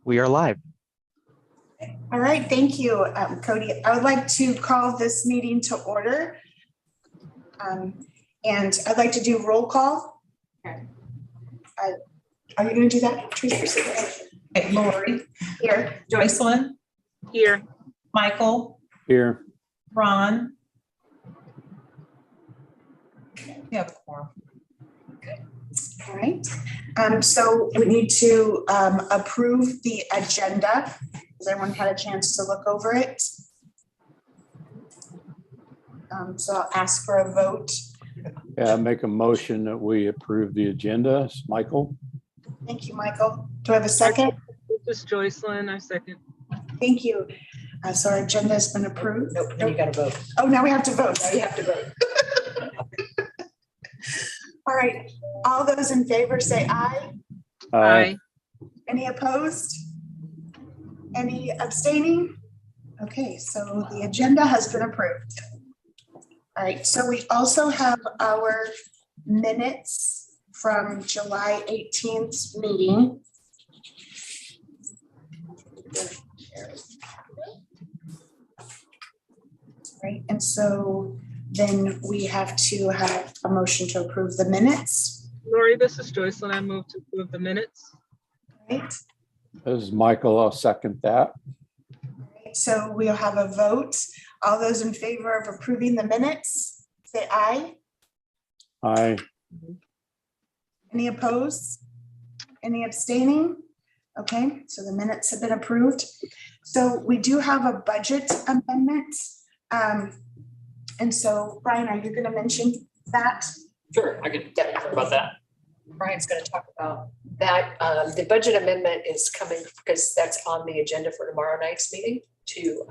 We are live. All right, thank you, Cody. I would like to call this meeting to order. And I'd like to do roll call. Okay. Are you going to do that, Teresa? Okay, Lori. Here. Joycelyn. Here. Michael. Here. Ron. You have a quorum. All right. So we need to approve the agenda. Has everyone had a chance to look over it? So I'll ask for a vote. Yeah, make a motion that we approve the agenda. Michael? Thank you, Michael. Do I have a second? This is Joycelyn. I second. Thank you. So our agenda has been approved. Nope, then you got to vote. Oh, now we have to vote. Now you have to vote. All right. All those in favor say aye. Aye. Any opposed? Any abstaining? Okay, so the agenda has been approved. All right, so we also have our minutes from July 18th meeting. Right, and so then we have to have a motion to approve the minutes. Lori, this is Joycelyn. I move to approve the minutes. Right. This is Michael. I'll second that. So we'll have a vote. All those in favor of approving the minutes, say aye. Aye. Any opposed? Any abstaining? Okay, so the minutes have been approved. So we do have a budget amendment. And so Brian, are you going to mention that? Sure, I can talk about that. Brian's going to talk about that. The budget amendment is coming because that's on the agenda for tomorrow night's meeting to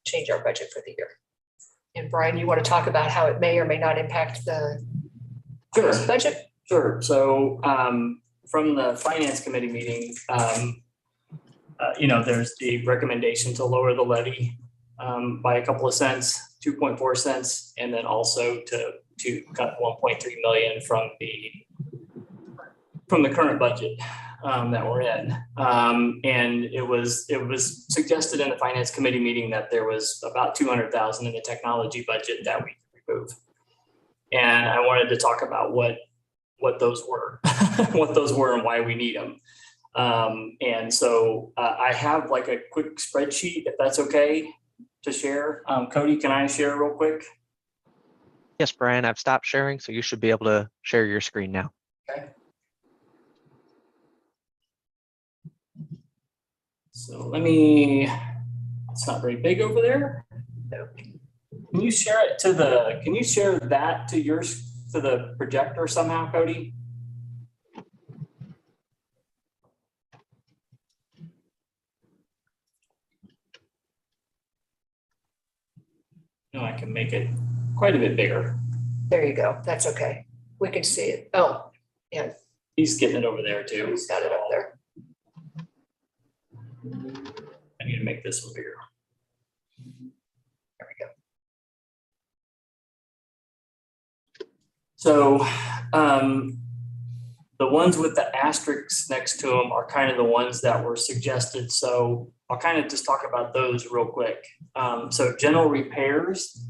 change our budget for the year. And Brian, you want to talk about how it may or may not impact the budget? Sure. So from the finance committee meeting, there's the recommendation to lower the levy by a couple of cents, 2.4 cents, and then also to cut 1.3 million from the current budget that we're in. And it was suggested in the finance committee meeting that there was about 200,000 in the technology budget that we could remove. And I wanted to talk about what those were, what those were and why we need them. And so I have like a quick spreadsheet, if that's okay to share. Cody, can I share real quick? Yes, Brian, I've stopped sharing, so you should be able to share your screen now. Okay. So it's not very big over there. No. Can you share it to that to the projector somehow, Cody? No, I can make it quite a bit bigger. There you go. That's okay. We can see it. Oh, yeah. He's getting it over there too. He's got it up there. I need to make this one bigger. There we go. So the ones with the asterisks next to them are kind of the ones that were suggested. So I'll kind of just talk about those real quick. So general repairs,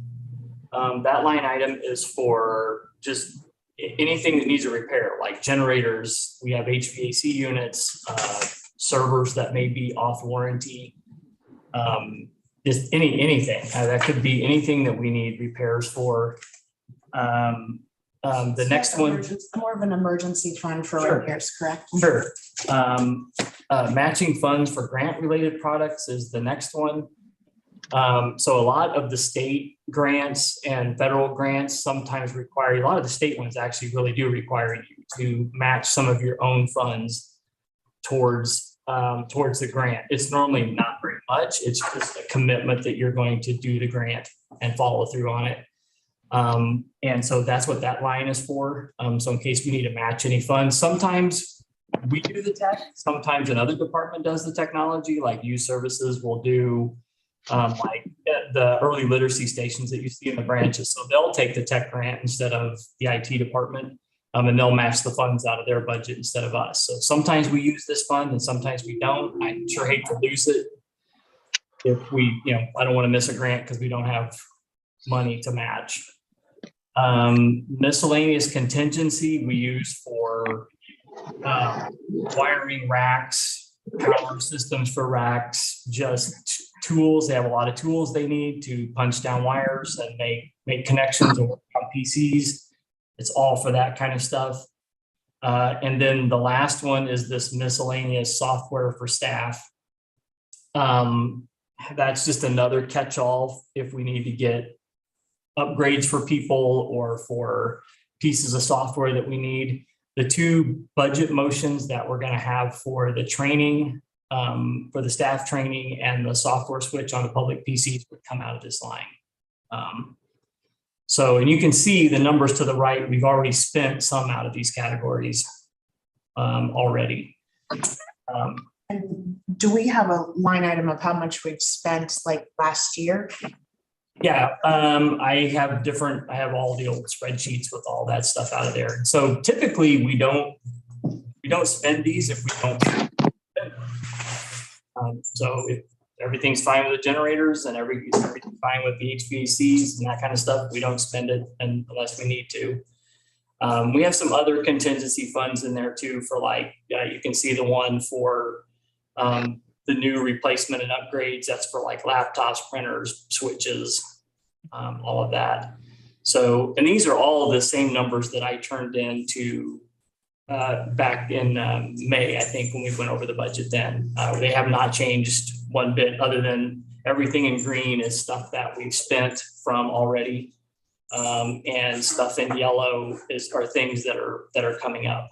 that line item is for just anything that needs a repair, like generators. We have HVAC units, servers that may be off warranty, just anything. That could be anything that we need repairs for. The next one, More of an emergency fund for Sure. repairs, correct? sure. Matching funds for grant related products is the next one. So a lot of the state grants and federal grants sometimes require, a lot of the state ones actually really do require you to match some of your own funds towards the grant. It's normally not very much. It's just a commitment that you're going to do the grant and follow through on it. And so that's what that line is for. So in case we need to match any funds, sometimes we do the tech, sometimes another department does the technology, like youth services will do like the early literacy stations that you see in the branches. So they'll take the tech grant instead of the IT department. And they'll match the funds out of their budget instead of us. So sometimes we use this fund and sometimes we don't. I sure hate to lose it. If we, I don't want to miss a grant because we don't have money to match. Miscellaneous contingency we use for wiring racks, power systems for racks, just tools. They have a lot of tools they need to punch down wires and make connections or work on PCs. It's all for that kind of stuff. And then the last one is this miscellaneous software for staff. That's just another catch-all if we need to get upgrades for people or for pieces of software that we need. The two budget motions that we're going to have for the training, for the staff training and the software switch on the public PCs would come out of this line. And you can see the numbers to the right, we've already spent some out of these categories already. And do we have a line item of how much we've spent like last year? Yeah, I have all the old spreadsheets with all that stuff out of there. And so typically we don't spend these if we don't spend them. So if everything's fine with the generators and everything's fine with the HVACs and that kind of stuff, we don't spend it unless we need to. We have some other contingency funds in there too for you can see the one for the new replacement and upgrades. That's for like laptops, printers, switches, all of that. So, and these are all the same numbers that I turned into back in May, I think, when we went over the budget then. They have not changed one bit, other than everything in green is stuff that we've spent from already. And stuff in yellow are things that are coming up.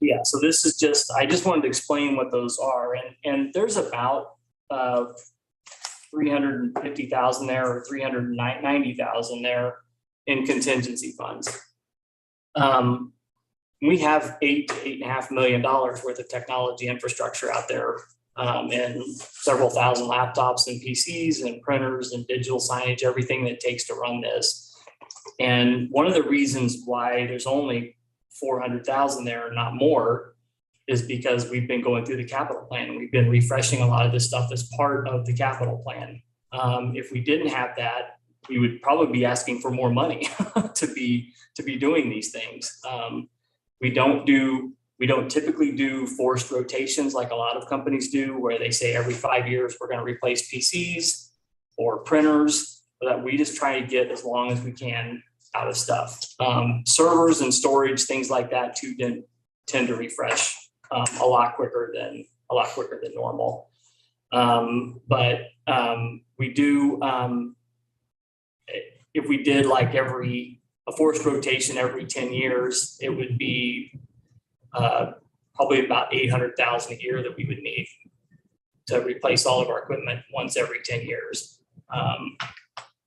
Yeah, so this is I just wanted to explain what those are. And there's about 350,000 there or 390,000 there in contingency funds. We have $8 to $8.5 million worth of technology infrastructure out there, and several thousand laptops and PCs and printers and digital signage, everything that it takes to run this. And one of the reasons why there's only 400,000 there and not more is because we've been going through the capital plan. We've been refreshing a lot of this stuff as part of the capital plan. If we didn't have that, we would probably be asking for more money to be doing these things. We don't typically do forced rotations like a lot of companies do, where they say every 5 years we're going to replace PCs or printers, but we just try to get as long as we can out of stuff. Servers and storage, things like that too, tend to refresh a lot quicker than normal. But we do, if we did like a forced rotation every 10 years, it would be probably about 800,000 a year that we would need to replace all of our equipment once every 10 years.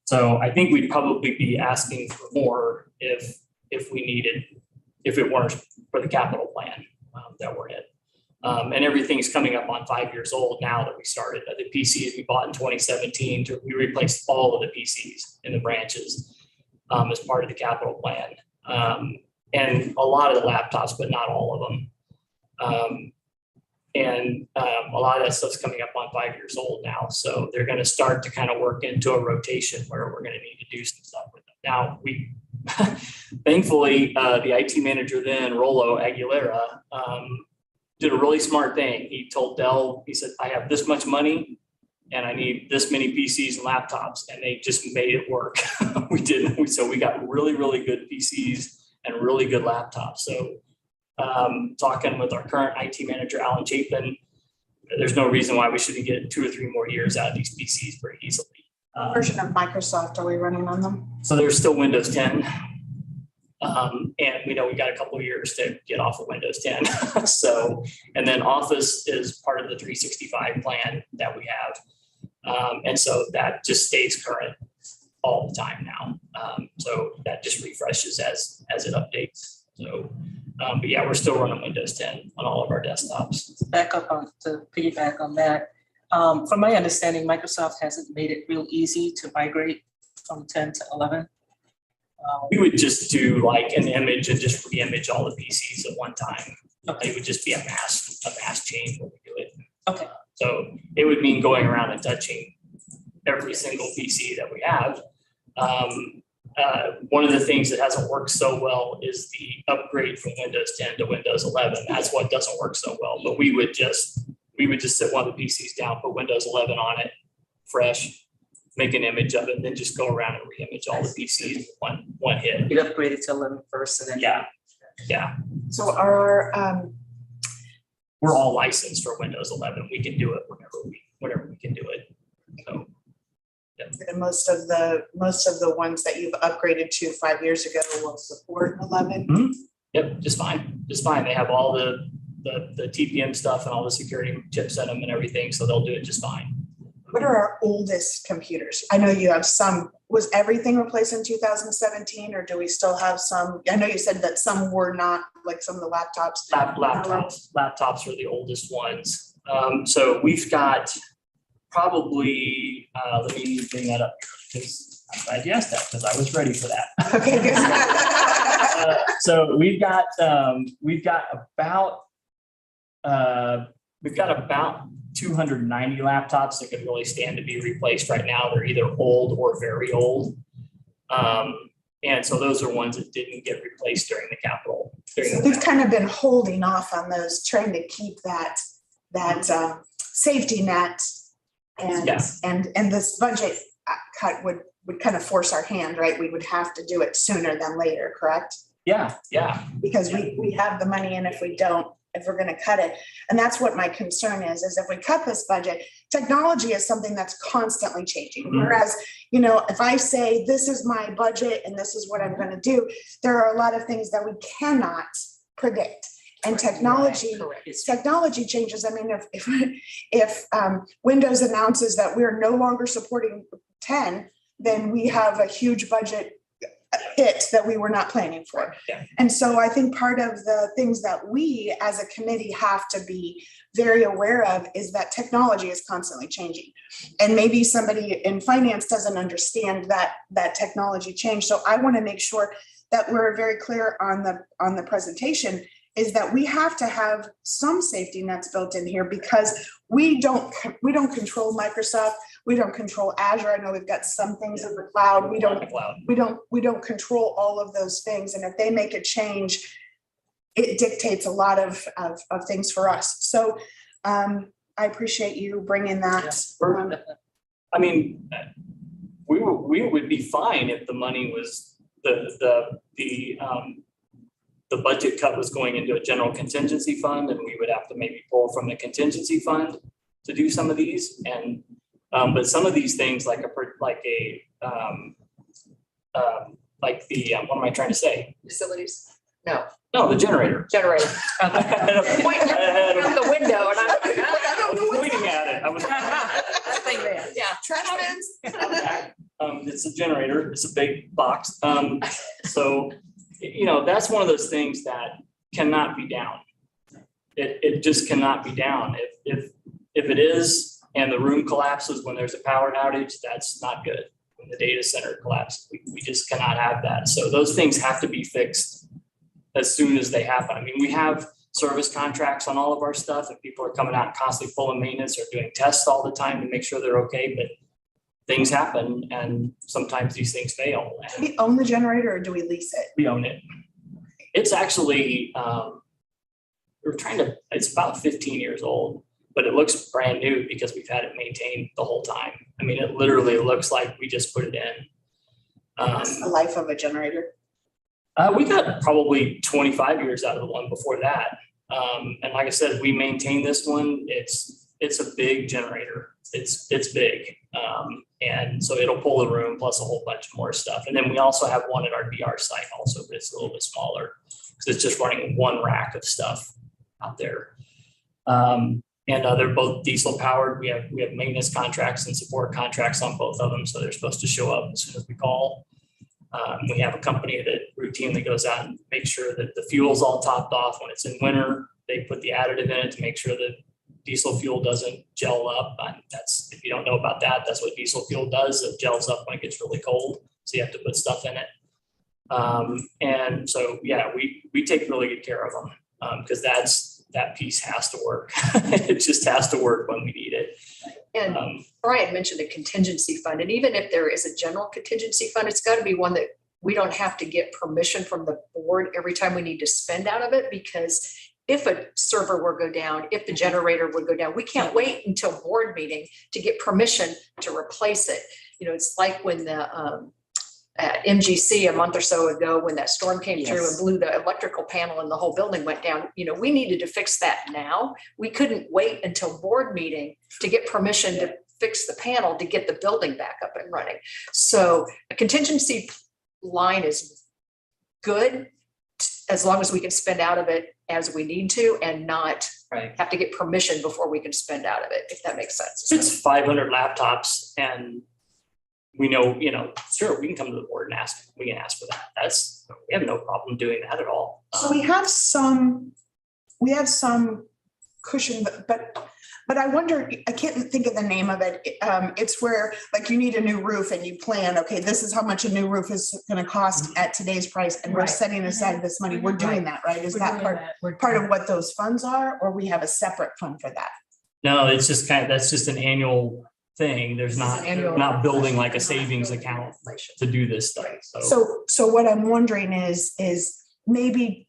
So I think we'd probably be asking for more if it weren't for the capital plan that we're in. And everything's coming up on 5 years old now that we started. The PCs we bought in 2017, we replaced all of the PCs in the branches as part of the capital plan. And a lot of the laptops, but not all of them. And a lot of that stuff's coming up on 5 years old now. So they're going to start to kind of work into a rotation where we're going to need to do some stuff with them. Now, we thankfully, the IT manager then, Rolo Aguilera, did a really smart thing. He told Dell, he said, I have this much money and I need this many PCs and laptops. And they just made it work. So we got really, really good PCs and really good laptops. So talking with our current IT manager, Alan Chapin, there's no reason why we shouldn't get 2 or 3 more years out of these PCs very easily. Version of Microsoft are we running on them? So there's still Windows 10. And we know we got a couple of years to get off of Windows 10. So, and then Office is part of the 365 plan that we have. And so that just stays current all the time now. So that just refreshes as it updates. So, but yeah, we're still running Windows 10 on all of our desktops. To piggyback on that, from my understanding, Microsoft hasn't made it real easy to migrate from 10 to 11. We would just do like an image and just re-image all the PCs at one time. Okay. It would just be a mass change when we do it. Okay. So it would mean going around and touching every single PC that we have. One of the things that hasn't worked so well is the upgrade from Windows 10 to Windows 11. That's what doesn't work so well. But we would just set one of the PCs down, put Windows 11 on it, fresh, make an image of it, and then just go around and re-image all the PCs with one hit. You upgraded to 11 first and then. Yeah. So our, We're all licensed for Windows 11. We can do it whenever we can do it. So. most of the ones that you've upgraded to 5 years ago will support 11. Yep, just fine. They have all the TPM stuff and all the security chips in them and everything, so they'll do it just fine. What are our oldest computers? I know you have some. Was everything replaced in 2017, or do we still have some? I know you said that some were not, like some of the laptops. Laptops are the oldest ones. So we've got probably, let me bring that up because I'm glad you asked that because I was ready for that. Okay, good. So we've got about 290 laptops that could really stand to be replaced right now. They're either old or very old. And so those are ones that didn't get replaced during the capital. We've kind of been holding off on those, trying to keep that safety net, and this budget cut would kind of force our hand, right? We would have to do it sooner than later, correct? Yeah. Because we have the money, and if we don't, if we're going to cut it. And that's what my concern is if we cut this budget, technology is something that's constantly changing. Mm-hmm. Whereas, if I say, this is my budget and this is what I'm going to do, there are a lot of things that we cannot predict. And technology changes. I mean, if Windows announces that we're no longer supporting 10, then we have a huge budget hit that we were not planning for. Yeah. And so I think part of the things that we as a committee have to be very aware of is that technology is constantly changing. And maybe somebody in finance doesn't understand that technology change. So I want to make sure that we're very clear on the presentation is that we have to have some safety nets built in here because we don't control Microsoft. We don't control Azure. I know we've got some things in the cloud. We don't control all of those things. And if they make a change, it dictates a lot of things for us. So I appreciate you bringing that. I mean, we would be fine if the money was the budget cut was going into a general contingency fund, and we would have to maybe pull from the contingency fund to do some of these. And but some of these things, what am I trying to say? Facilities? No, the generator. generator. Pointing From the window, and I'm like, I was pointing at it. I was. yeah. Trash bins. It's a generator. It's a big box. So, that's one of those things that cannot be down. It just cannot be down. If it is, and the room collapses when there's a power outage, that's not good. When the data center collapses, we just cannot have that. So those things have to be fixed as soon as they happen. I mean, we have service contracts on all of our stuff, and people are coming out and constantly pulling maintenance or doing tests all the time to make sure they're okay. But things happen, and sometimes these things fail. Do we own the generator or do we lease it? We own it. It's actually, it's about 15 years old, but it looks brand new because we've had it maintained the whole time. I mean, it literally looks like we just put it in. What's the life of a generator? We got probably 25 years out of the one before that. And like I said, we maintain this one. It's a big generator. It's big. And so it'll pull the room plus a whole bunch more stuff. And then we also have one at our DR site also, but it's a little bit smaller because it's just running one rack of stuff out there. And they're both diesel powered. We have maintenance contracts and support contracts on both of them. So they're supposed to show up as soon as we call. We have a company that routinely goes out and makes sure that the fuel's all topped off when it's in winter. They put the additive in it to make sure that diesel fuel doesn't gel up. If you don't know about that, that's what diesel fuel does. It gels up when it gets really cold. So you have to put stuff in it. And so, yeah, we take really good care of them because that piece has to work. It just has to work when we need it. And Brian mentioned a contingency fund, and even if there is a general contingency fund, it's got to be one that we don't have to get permission from the board every time we need to spend out of it, because if a server were go down, if the generator would go down, we can't wait until board meeting to get permission to replace it. You know, it's like when the at MGC a month or so ago, when that storm came through and blew the electrical panel and the whole building went down, you know, we needed to fix that now. We couldn't wait until board meeting to get permission to fix the panel to get the building back up and running. So a contingency line is good as long as we can spend out of it as we need to and not have to get permission before we can spend out of it, if that makes sense. It's 500 laptops and we know, you know, sure, we can come to the board and ask, we can ask for that. We have no problem doing that at all. So we have some cushion, but I wonder, I can't think of the name of it. It's where like you need a new roof and you plan, okay, this is how much a new roof is going to cost at today's price. And we're setting aside this money. We're doing that, right? Is that part of what those funds are, or we have a separate fund for that? No, it's just that's just an annual thing. There's we're not building like a savings account to do this stuff. So what I'm wondering is maybe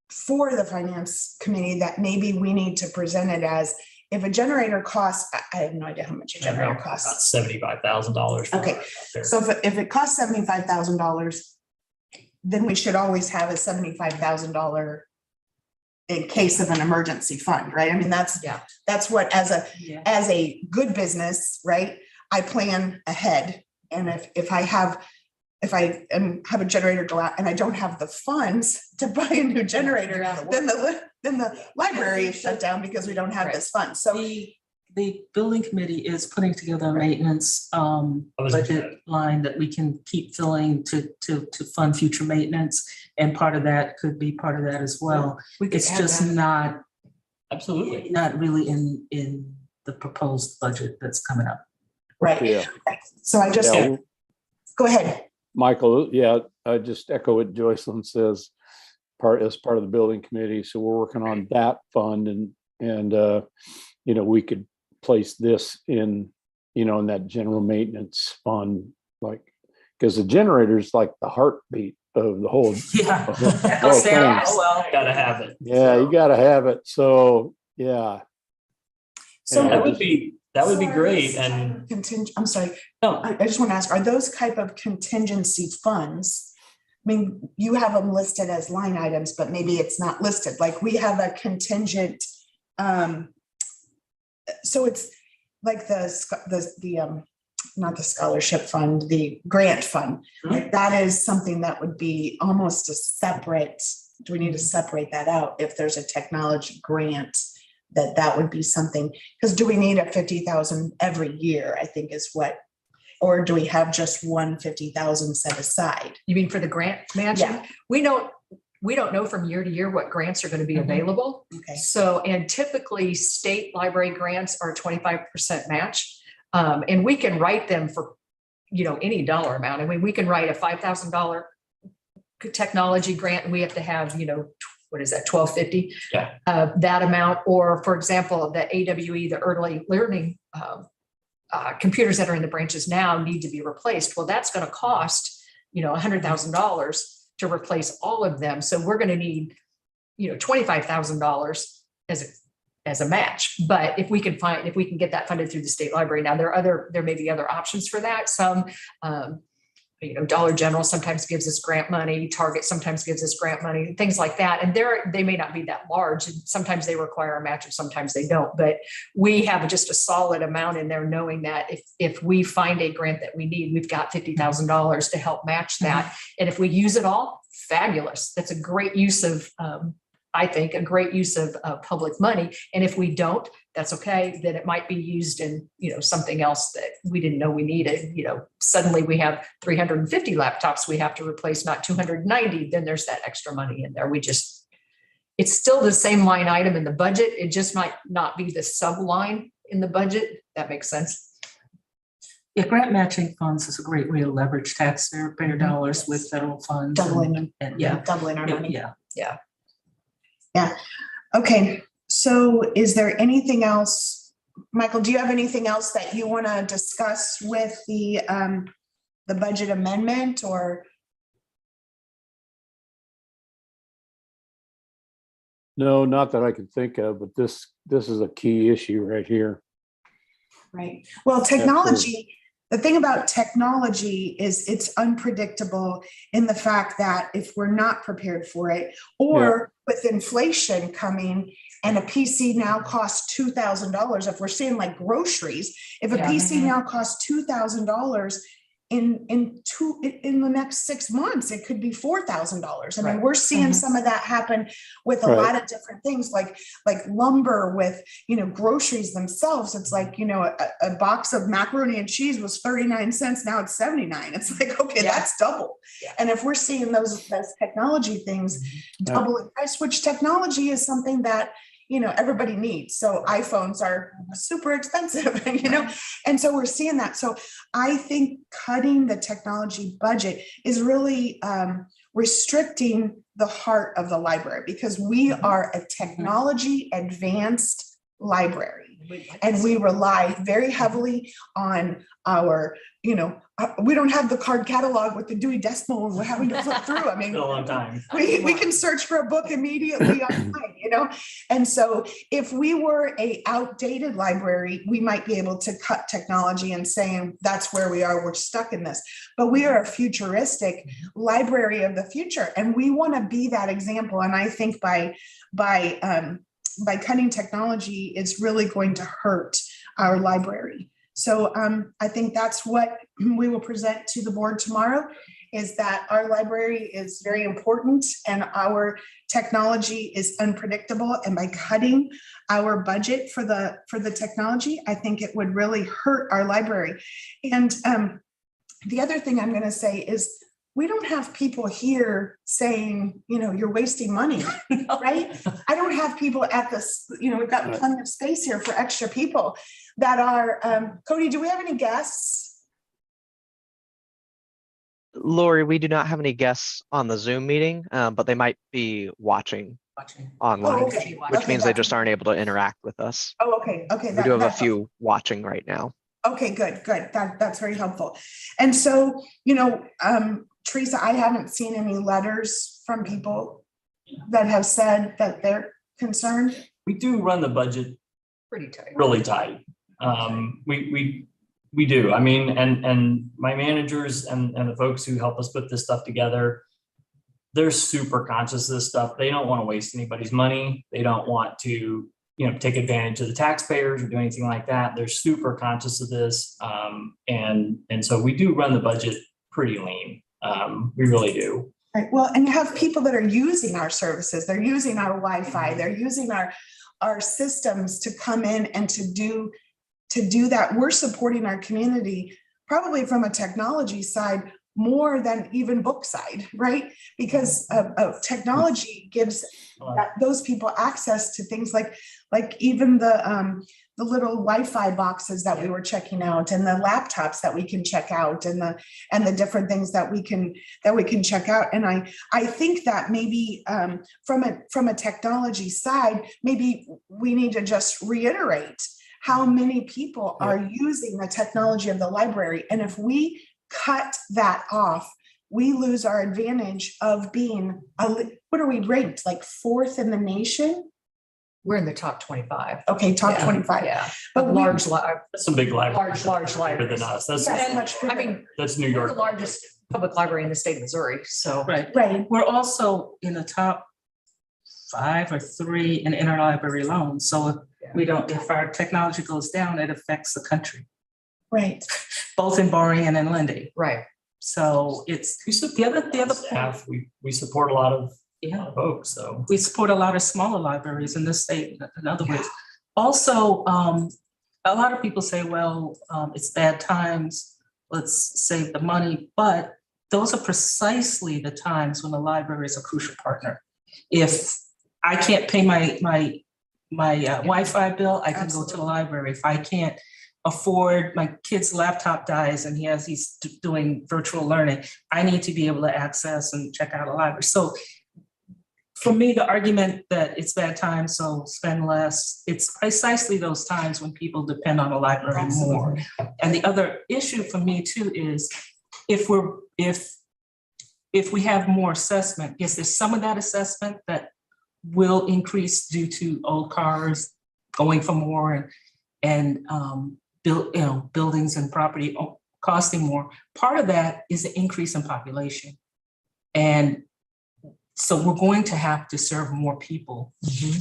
for the finance committee that maybe we need to present it as, if a generator costs, I have no idea how much a generator costs. $75,000. Okay, so if it costs $75,000, then we should always have a $75,000 in case of an emergency fund, right? I mean, that's what, as a good business, right? I plan ahead. And if I have a generator go out and I don't have the funds to buy a new generator, then the library is shut down because we don't have this fund. So the building committee is putting together a maintenance budget line that we can keep filling to fund future maintenance. And part of that could be part of that as well. It's just not really in the proposed budget that's coming up. Right. Yeah. So I just go ahead. Michael, I just echo what Joycelyn says, as part of the building committee. So we're working on that fund and you know, we could place this in, you know, in that general maintenance fund, like, because the generator is like the heartbeat of the whole. Gotta have it. Yeah, you gotta have it. So, yeah. So that would be great. And I'm sorry. I just want to ask, are those type of contingency funds? I mean, you have them listed as line items, but maybe it's not listed. Like we have a contingent. So it's like the not the scholarship fund, the grant fund. Like that is something that would be almost a separate. Do we need to separate that out if there's a technology grant? That would be something, because do we need a 50,000 every year, I think is what, or do we have just 150,000 set aside? You mean for the grant matching? Yeah. We don't know from year to year what grants are going to be available. Okay. So, and typically state library grants are 25% match. And we can write them for, you know, any dollar amount. I mean, we can write a $5,000 technology grant and we have to have, you know, what is that, 1250? Yeah. That amount, or for example, the AWE, the early learning computers that are in the branches now need to be replaced. Well, that's going to cost, you know, $100,000 to replace all of them. So we're going to need, you know, $25,000 as a match. But if we can get that funded through the state library, now there may be other options for that. Some, you know, Dollar General sometimes gives us grant money, Target sometimes gives us grant money, things like that. And they may not be that large. And sometimes they require a match and sometimes they don't. But we have just a solid amount in there, knowing that if we find a grant that we need, we've got $50,000 to help match that. And if we use it all, fabulous. That's a great use of, I think, a great use of public money. And if we don't, that's okay. Then it might be used in, you know, something else that we didn't know we needed. You know, suddenly we have 350 laptops we have to replace, not 290. Then there's that extra money in there. It's still the same line item in the budget. It just might not be the sub line in the budget. That makes sense. Yeah, grant matching funds is a great way to leverage taxpayer Mhm. dollars with federal funds. Doubling them, And doubling our money. yeah. Okay, so is there anything else? Michael, do you have anything else that you want to discuss with the budget amendment or? No, not that I can think of, but this is a key issue right here. Right. Well, technology, the thing about technology is it's unpredictable in the fact that if we're not prepared for it, or with inflation coming and a PC now costs $2,000, if we're seeing like groceries, if a Yeah. PC now costs $2,000 in the next 6 months, it could be $4,000. I mean, Right. we're seeing Mhm. some of that happen with a Right. lot of different things like lumber, with, groceries themselves. It's like, a box of macaroni and cheese was 39 cents. Now it's 79. It's like, okay, Yeah. that's double. Yeah. And if we're seeing those technology things Yeah. double in price, which technology is something that, everybody needs. So iPhones are super expensive, and so we're seeing that. So I think cutting the technology budget is really restricting the heart of the library, because we are a technology advanced library. And we rely very heavily on our, we don't have the card catalog with the Dewey Decimal and we're having to flip through. I mean, Been a long time. we can search for a book immediately online, And so if we were a outdated library, we might be able to cut technology and saying that's where we are, we're stuck in this. But we are a futuristic library of the future, and we want to be that example. And I think by cutting technology, it's really going to hurt our library. So I think that's what we will present to the board tomorrow, is that our library is very important and our technology is unpredictable. And by cutting our budget for the technology, I think it would really hurt our library. And the other thing I'm going to say is, we don't have people here saying, you're wasting money, right? I don't have people at this, we've got plenty of space here for extra people that are, Cody, do we have any guests? Lori, we do not have any guests on the Zoom meeting, but they might be watching online, Oh, okay. which Okay, means they that's- just aren't able to interact with us. Oh, okay. We do have a few watching right now. Okay, good. That's very helpful. And so, Teresa, I haven't seen any letters from people that have said that they're concerned. We do run the budget Pretty tight. really tight. We do. I mean, and my managers and the folks who help us put this stuff together, they're super conscious of this stuff. They don't want to waste anybody's money. They don't want to, take advantage of the taxpayers or do anything like that. They're super conscious of this. And so we do run the budget pretty lean. We really do. Right. Well, and you have people that are using our services. They're using our Wi-Fi. They're using our systems to come in and to do that. We're supporting our community probably from a technology side more than even book side, right? Because of technology gives those people access to things like even the little Wi-Fi boxes that we were checking out, and the laptops that we can check out, and the different things that we can check out. And I think that maybe from a technology side, maybe we need to just reiterate how many people are using the technology of the library. And if we cut that off, we lose our advantage of being, what are we ranked? Like 4th in the nation? We're in the top 25. Okay, top Yeah, 25. Yeah, But but we- large, That's some big libraries. large Bigger libraries. than us. That's Yes, much I bigger. mean, that's New we're the York. largest public library in the state of Missouri, so. Right. Right. We're also in the top 5 or 3 in interlibrary loans. So if our technology goes down, it affects the country, Right. both in borrowing and in lending. Right. So it's the other point. Staff, we support a lot of Yeah. folks, so. We support a lot of smaller libraries in this state, in other ways. Also, a lot of people say, well, it's bad times, let's save the money, but those are precisely the times when the library is a crucial partner. If I can't pay my Wi-Fi bill, I can go to the library. If I can't afford, my kid's laptop dies and he's doing virtual learning. I need to be able to access and check out a library. So for me, the argument that it's bad times, so spend less, it's precisely those times when people depend on a library more. And the other issue for me too is if we have more assessment, yes, there's some of that assessment that will increase due to old cars going for more and buildings and property costing more. Part of that is the increase in population. And so we're going to have to serve more people.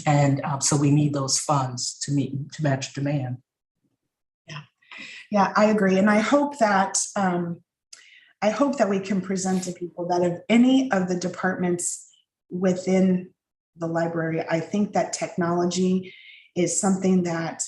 And so we need those funds to match demand. Yeah, I agree. And I hope that we can present to people that if any of the departments within the library, I think that technology is something that,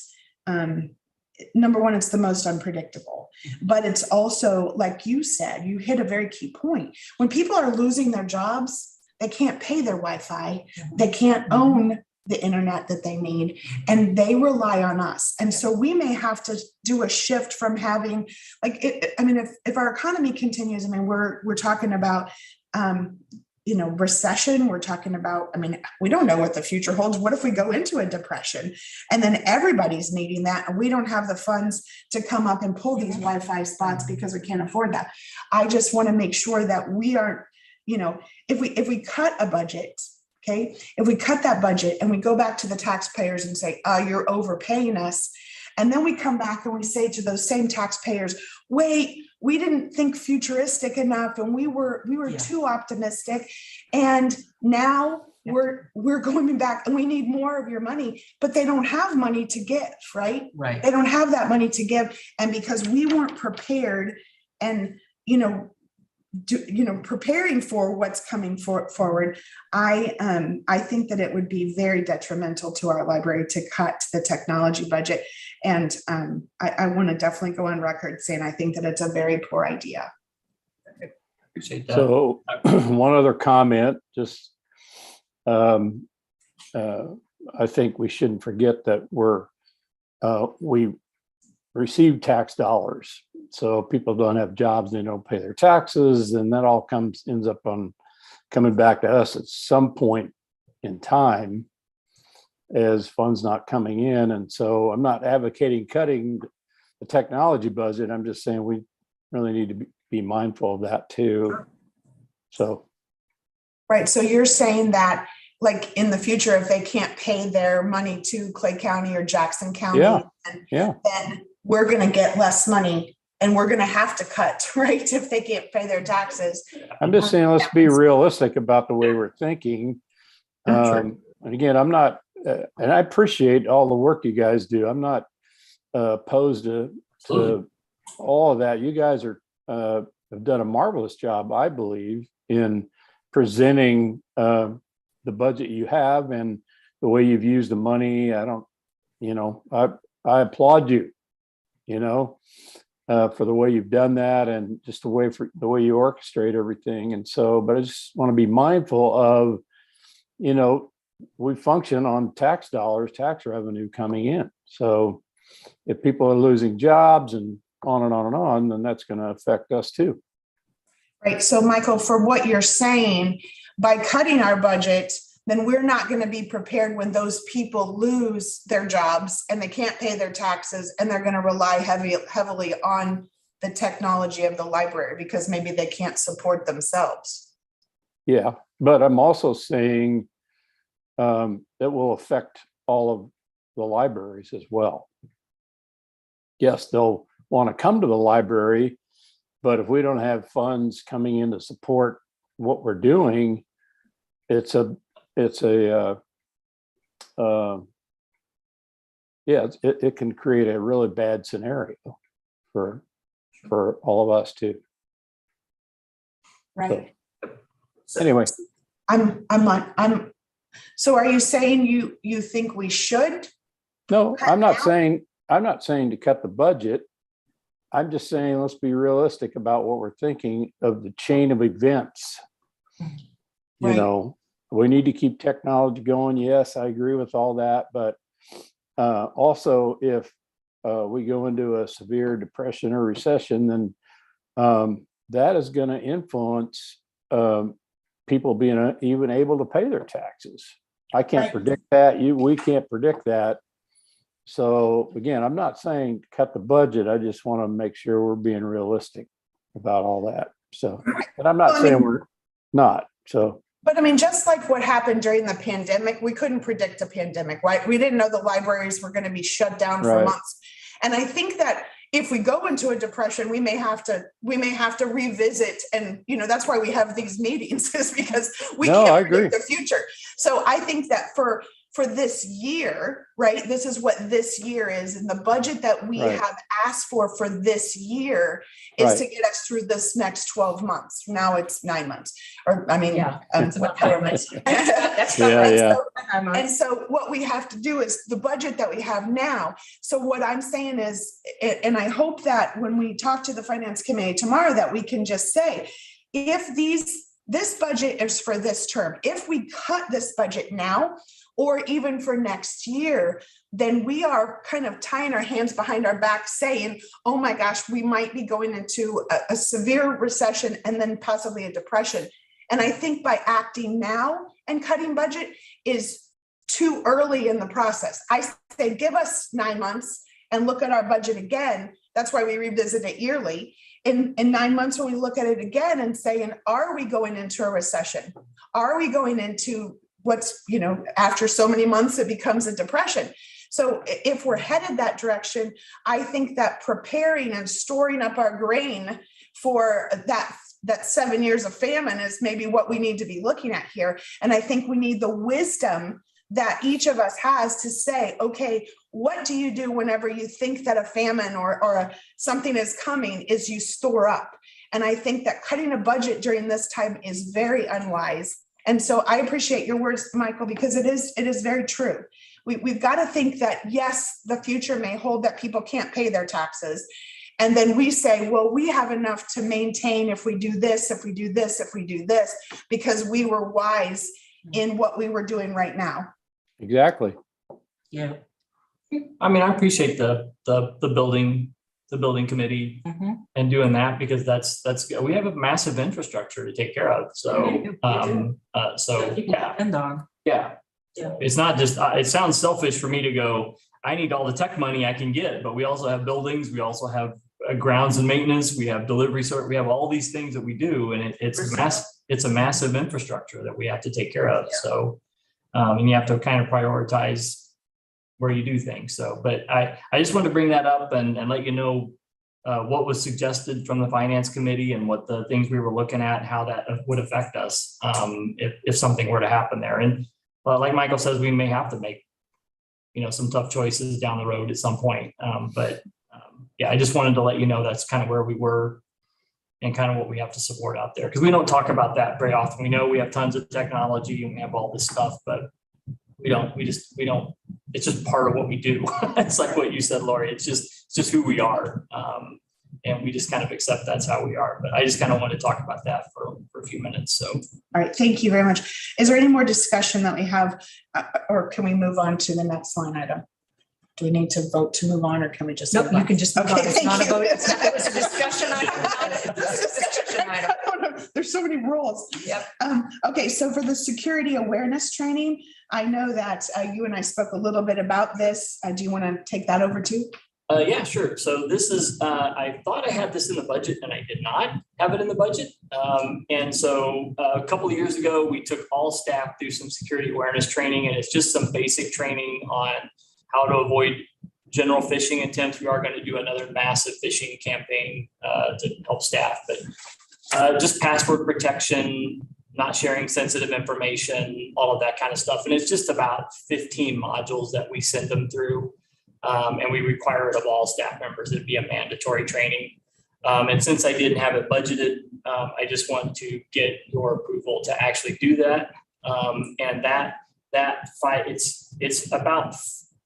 number one, it's the most unpredictable, but it's also, like you said, you hit a very key point. When people are losing their jobs, they can't pay their Wi-Fi, they can't own the internet that they need, and they rely on us. And so we may have to do a shift from having, like, if our economy continues, we're talking about, recession, we're talking about, we don't know what the future holds. What if we go into a depression and then everybody's needing that and we don't have the funds to come up and pull these Wi-Fi spots because we can't afford that? I just want to make sure that we aren't, if we cut a budget, okay, if we cut that budget and we go back to the taxpayers and say, you're overpaying us, and then we come back and we say to those same taxpayers, wait, we didn't think futuristic enough and we were too optimistic, and now we're going back and we need more of your money, but they don't have money to give, right? They don't have that money to give, and because we weren't prepared and preparing for what's coming forward, I think that it would be very detrimental to our library to cut the technology budget. And I want to definitely go on record saying I think that it's a very poor idea. Appreciate that. So one other comment, just I think we shouldn't forget that we receive tax dollars. So people don't have jobs, they don't pay their taxes, and that all ends up coming back to us at some point in time as funds not coming in. And so I'm not advocating cutting the technology budget. I'm just saying we really need to be mindful of that too. So. Right. So you're saying that, like, in the future, if they can't pay their money to Clay County or Jackson County, then we're going to get less money and we're going to have to cut, right? If they can't pay their taxes. I'm just saying, let's be realistic about the way we're thinking. And again, I'm not, and I appreciate all the work you guys do. I'm not opposed to all of that. You guys have done a marvelous job, I believe, in presenting the budget you have and the way you've used the money. I applaud you, for the way you've done that and just the way you orchestrate everything. And so, but I just want to be mindful of, we function on tax dollars, tax revenue coming in. So if people are losing jobs and on and on and on, then that's going to affect us too. Right. So Michael, for what you're saying, by cutting our budget, then we're not going to be prepared when those people lose their jobs and they can't pay their taxes and they're going to rely heavily on the technology of the library because maybe they can't support themselves. Yeah, but I'm also saying that will affect all of the libraries as well. Yes, they'll want to come to the library, but if we don't have funds coming in to support what we're doing, it can create a really bad scenario for all of us too. Right. So, anyway, so are you saying you think we should? No, I'm not saying to cut the budget. I'm just saying let's be realistic about what we're thinking of the chain of events. Right. We need to keep technology going. Yes, I agree with all that. But also, if we go into a severe depression or recession, then that is going to influence people being even able to pay their taxes. I can't Right. predict that. We can't predict that. So again, I'm not saying cut the budget. I just want to make sure we're being realistic about all that. So, and I'm not Well, I saying mean- we're not. So, But I mean, just like what happened during the pandemic, we couldn't predict a pandemic, right? We didn't know the libraries were going to be shut down for Right. months. And I think that if we go into a depression, we may have to revisit, and that's why we have these meetings, is because we No, I can't agree. predict the future. So I think that for this year, right, this is what this year is, and the budget that we Right. have asked for this year is Right. to get us through this next 12 months. Now it's 9 months, or I mean, Yeah. whatever. That's Yeah, not right. yeah. And so what we have to do is the budget that we have now. So what I'm saying is, and I hope that when we talk to the finance committee tomorrow, that we can just say, if this budget is for this term, if we cut this budget now, or even for next year, then we are kind of tying our hands behind our back saying, oh my gosh, we might be going into a severe recession and then possibly a depression. And I think by acting now and cutting budget is too early in the process. I say, give us 9 months and look at our budget again. That's why we revisit it yearly. In 9 months, when we look at it again and saying, are we going into a recession? Are we going into what's, after so many months, it becomes a depression? So if we're headed that direction, I think that preparing and storing up our grain for that 7 years of famine is maybe what we need to be looking at here. And I think we need the wisdom that each of us has to say, okay, what do you do whenever you think that a famine or something is coming, is you store up. And I think that cutting a budget during this time is very unwise. And so I appreciate your words, Michael, because it is very true. We've got to think that, yes, the future may hold that people can't pay their taxes. And then we say, well, we have enough to maintain if we do this, if we do this, if we do this, because we were wise in what we were doing right now. exactly. Yeah. I mean, I appreciate the building committee Mhm. and doing that, because that's we have a massive infrastructure to take care of. So yeah, Depend on. yeah. Yeah. It's not just, it sounds selfish for me to go, I need all the tech money I can get, but we also have buildings, we also have grounds and maintenance, we have delivery sort, we have all these things that we do, and it's a massive infrastructure that we have to take care of. So, and you have to kind of prioritize where you do things. So, but I just wanted to bring that up and let you know what was suggested from the finance committee and what the things we were looking at, how that would affect us if something were to happen there. And like Michael says, we may have to make, some tough choices down the road at some point. Yeah, I just wanted to let you know that's kind of where we were and kind of what we have to support out there. Because we don't talk about that very often. We know we have tons of technology and we have all this stuff, but we don't, it's just part of what we do. It's like what you said, Lori, it's just who we are. And we just kind of accept that's how we are. But I just kind of want to talk about that for a few minutes. So. All right, thank you very much. Is there any more discussion that we have, or can we move on to the next line item? Do we need to vote to move on, or can we just? Nope, move you on? can just move on. Okay, It's thank not a you. vote. It was a discussion item. It's a discussion item. I don't know. There's so many rules. Yep. Okay, so for the security awareness training, I know that you and I spoke a little bit about this. Do you want to take that over too? Yeah, sure. So this is, I thought I had this in the budget and I did not have it in the budget. And so a couple of years ago, we took all staff through some security awareness training, and it's just some basic training on how to avoid general phishing attempts. We are going to do another massive phishing campaign to help staff, but just password protection, not sharing sensitive information, all of that kind of stuff. And it's just about 15 modules that we send them through. And we require it of all staff members. It'd be a mandatory training. And since I didn't have it budgeted, I just want to get your approval to actually do that. And that fight, it's about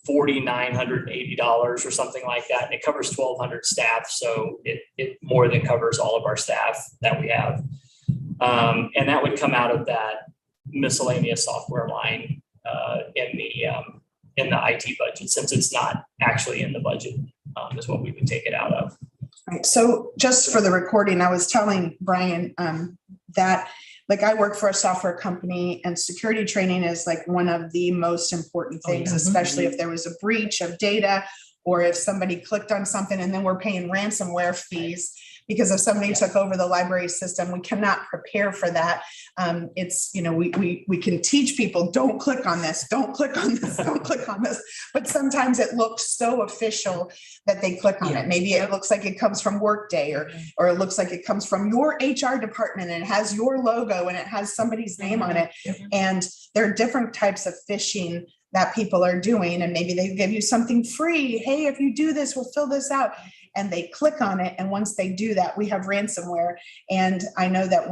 $4,980 or something like that. And it covers 1,200 staff. So it more than covers all of our staff that we have. And that would come out of that miscellaneous software line in the IT budget, since it's not actually in the budget. is what we would take it out of. Right, so just for the recording, I was telling Brian that, like, I work for a software company and security training is like one of the most important things, especially if there was a breach of data or if somebody clicked on something and then we're paying ransomware fees because if somebody took over the library system, we cannot prepare for that. It's, you know, we can teach people, don't click on this, don't click on this, don't click on this. But sometimes it looks so official that they click on it. Maybe it looks like it comes from Workday or it looks like it comes from your HR department and it has your logo and it has somebody's name on it. And there are different types of phishing that people are doing. And maybe they give you something free. Hey, if you do this, we'll fill this out. And they click on it. And once they do that, we have ransomware. And I know that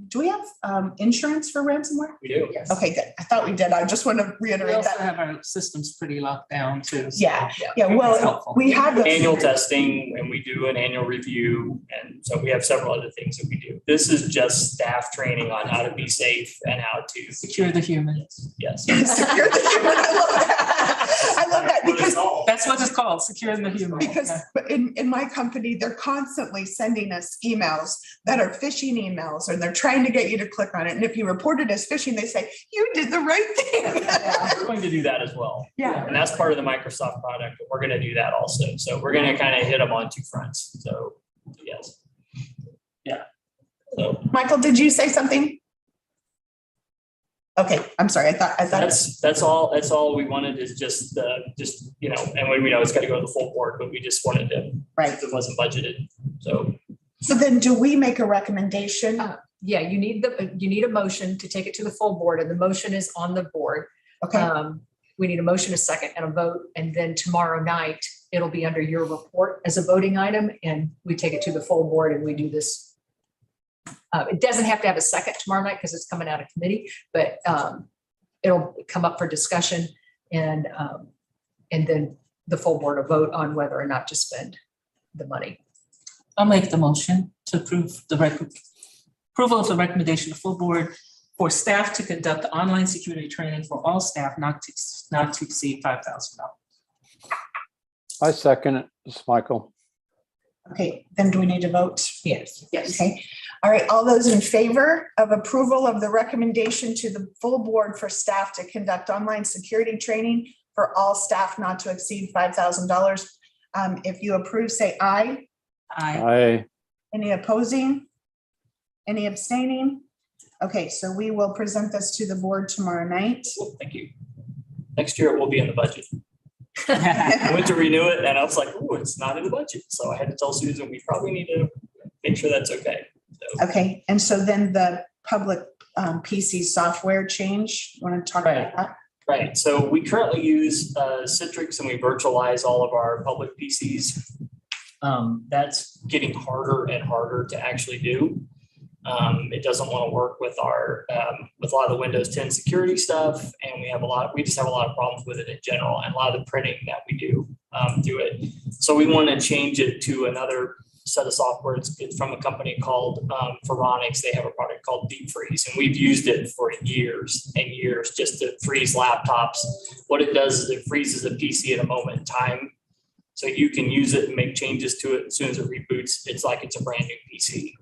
do we have insurance for ransomware? We do. Yes. Okay, good. I thought we did. I just want to We reiterate also that. have our systems pretty locked down too. so- Yeah. Yeah, It's well, helpful. we have those. Annual testing, and we do an annual review, and so we have several other things that we do. This is just staff training on how to be safe and how to Secure the human. Yes. Secure the human. I love that. I love that because That's what it's called, securing the human. Because in my company, they're constantly sending us emails that are phishing emails, and they're trying to get you to click on it. And if you report it as phishing, they say, you did the right thing. We're going to do that as well. Yeah. And that's part of the Microsoft product. But we're going to do that also. So we're going to kind of hit them on two fronts. So yes. Yeah. So Michael, did you say something? Okay, I'm sorry. I thought. that's all we wanted is just, you know, and we know it's got to go to the full board, but we just wanted to, Right. it wasn't budgeted. So So then do we make a recommendation? Yeah, you need a motion to take it to the full board, and the motion is on the board. Okay, We need a motion, a second, and a vote, and then tomorrow night, it'll be under your report as a voting item, and we take it to the full board and we do this. It doesn't have to have a second tomorrow night because it's coming out of committee, but it'll come up for discussion and then the full board will vote on whether or not to spend the money. I'll make the motion to approve approval of the recommendation of full board for staff to conduct online security training for all staff not to exceed $5,000. I second it. It's Michael. okay, then do we need to vote? Yes. Yes. Okay, all right, all those in favor of approval of the recommendation to the full board for staff to conduct online security training for all staff not to exceed $5,000. If you approve, say aye. Aye. Any opposing? Any abstaining? Okay, so we will present this to the board tomorrow night. well, thank you. Next year it will be in the budget. I went to renew it and I was like, oh, it's not in the budget. So I had to tell Susan, we probably need to make sure that's okay. So, Okay, and so then the public PC software change, want to talk about that? right. So we currently use Citrix and we virtualize all of our public PCs. That's getting harder and harder to actually do. It doesn't want to work with with a lot of the Windows 10 security stuff. And we just have a lot of problems with it in general and a lot of the printing that we do it. So we want to change it to another set of software. It's from a company called Phoronix. They have a product called Deep Freeze, and we've used it for years and years just to freeze laptops. What it does is it freezes a PC at a moment in time. So you can use it and make changes to it as soon as it reboots. It's like it's a brand new PC.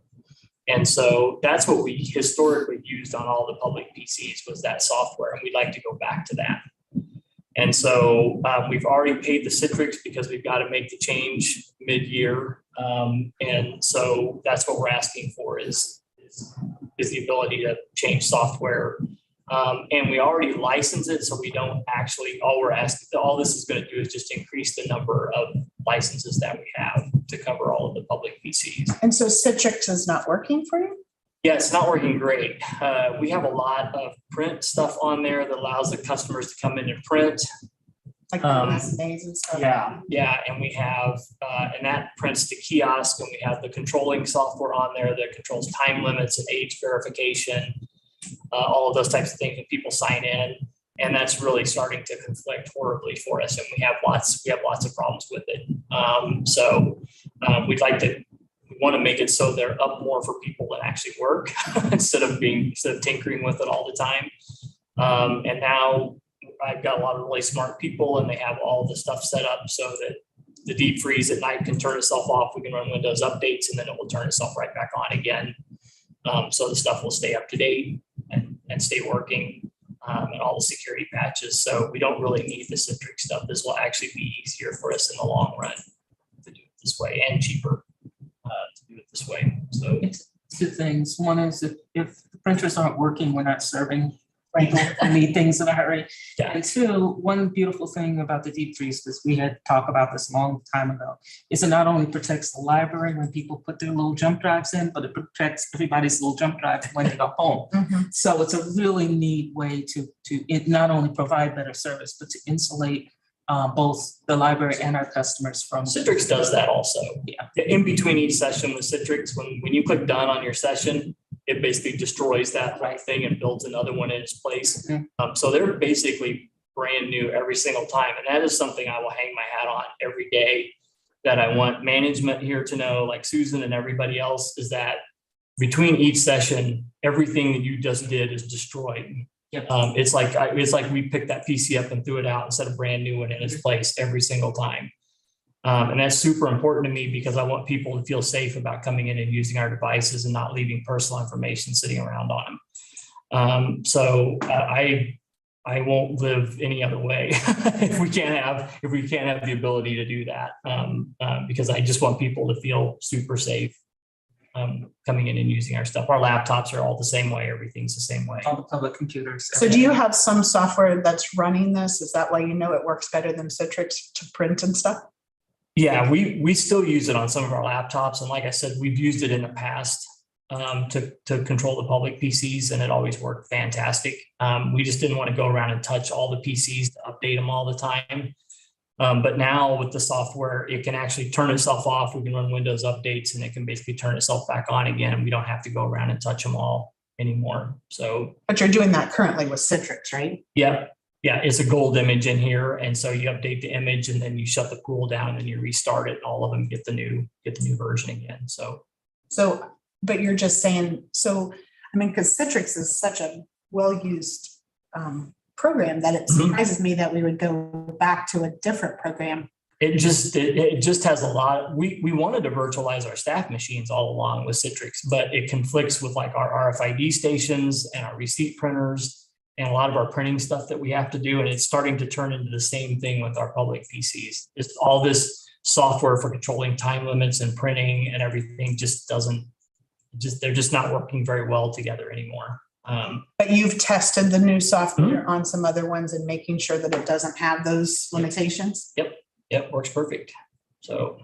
And so that's what we historically used on all the public PCs was that software, and we'd like to go back to that. And so we've already paid the Citrix because we've got to make the change mid-year. And so that's what we're asking for is the ability to change software. And we already license it, so we don't actually, all this is going to do is just increase the number of licenses that we have to cover all of the public PCs. And so Citrix is not working for you? Yeah, it's not working great. We have a lot of print stuff on there that allows the customers to come in and print. Like resumes and stuff? Yeah, and we have, and that prints to kiosk, and we have the controlling software on there that controls time limits and age verification, all of those types of things when people sign in. And that's really starting to conflict horribly for us, and we have lots of problems with it. We want to make it so they're up more for people that actually work instead of tinkering with it all the time. And now I've got a lot of really smart people, and they have all the stuff set up so that The deep freeze at night can turn itself off. We can run Windows updates and then it will turn itself right back on again. So the stuff will stay up to date and stay working, and all the security patches. So we don't really need the Citrix stuff. This will actually be easier for us in the long run to do it this way, and cheaper to do it this way. So It's two things. One is if the printers aren't working, we're not serving people who need things in a hurry. yeah, And two, one beautiful thing about the deep freeze, because we had talked about this a long time ago, is it not only protects the library when people put their little jump drives in, but it protects everybody's little jump drive when they go home. So it's a really neat way to it not only provide better service, but to insulate both the library and our customers from. Citrix does that also. Yeah. In between each session with Citrix, when you click done on your session, it basically destroys that whole thing and builds another one in its place. So they're basically brand new every single time. And that is something I will hang my hat on every day, that I want management here to know, like Susan and everybody else, is that between each session, everything that you just did is destroyed. Yep. It's like we picked that PC up and threw it out and set a brand new one in its place every single time. And that's super important to me because I want people to feel safe about coming in and using our devices and not leaving personal information sitting around on them. So I won't live any other way if we can't have the ability to do that, because I just want people to feel super safe coming in and using our stuff. Our laptops are all the same way. Everything's the same way. All the public computers. So do you have some software that's running this? Is that why you know it works better than Citrix to print and stuff? Yeah, we still use it on some of our laptops. And like I said, we've used it in the past to control the public PCs, and it always worked fantastic. We just didn't want to go around and touch all the PCs to update them all the time. But now with the software, it can actually turn itself off. We can run Windows updates and it can basically turn itself back on again. And we don't have to go around and touch them all anymore. So. But you're doing that currently with Citrix, right? Yep. Yeah, it's a gold image in here. And so you update the image and then you shut the pool down and you restart it. And all of them get the new version again. So, but you're just saying, so, I mean, because Citrix is such a well-used program that it surprises me that we would go back to a different program. It just has a lot. We wanted to virtualize our staff machines all along with Citrix, but it conflicts with like our RFID stations and our receipt printers and a lot of our printing stuff that we have to do. And it's starting to turn into the same thing with our public PCs. It's all this software for controlling time limits and printing and everything they're just not working very well together anymore. But you've tested the new software on some other ones and making sure that it doesn't have those limitations? Yep, works perfect. So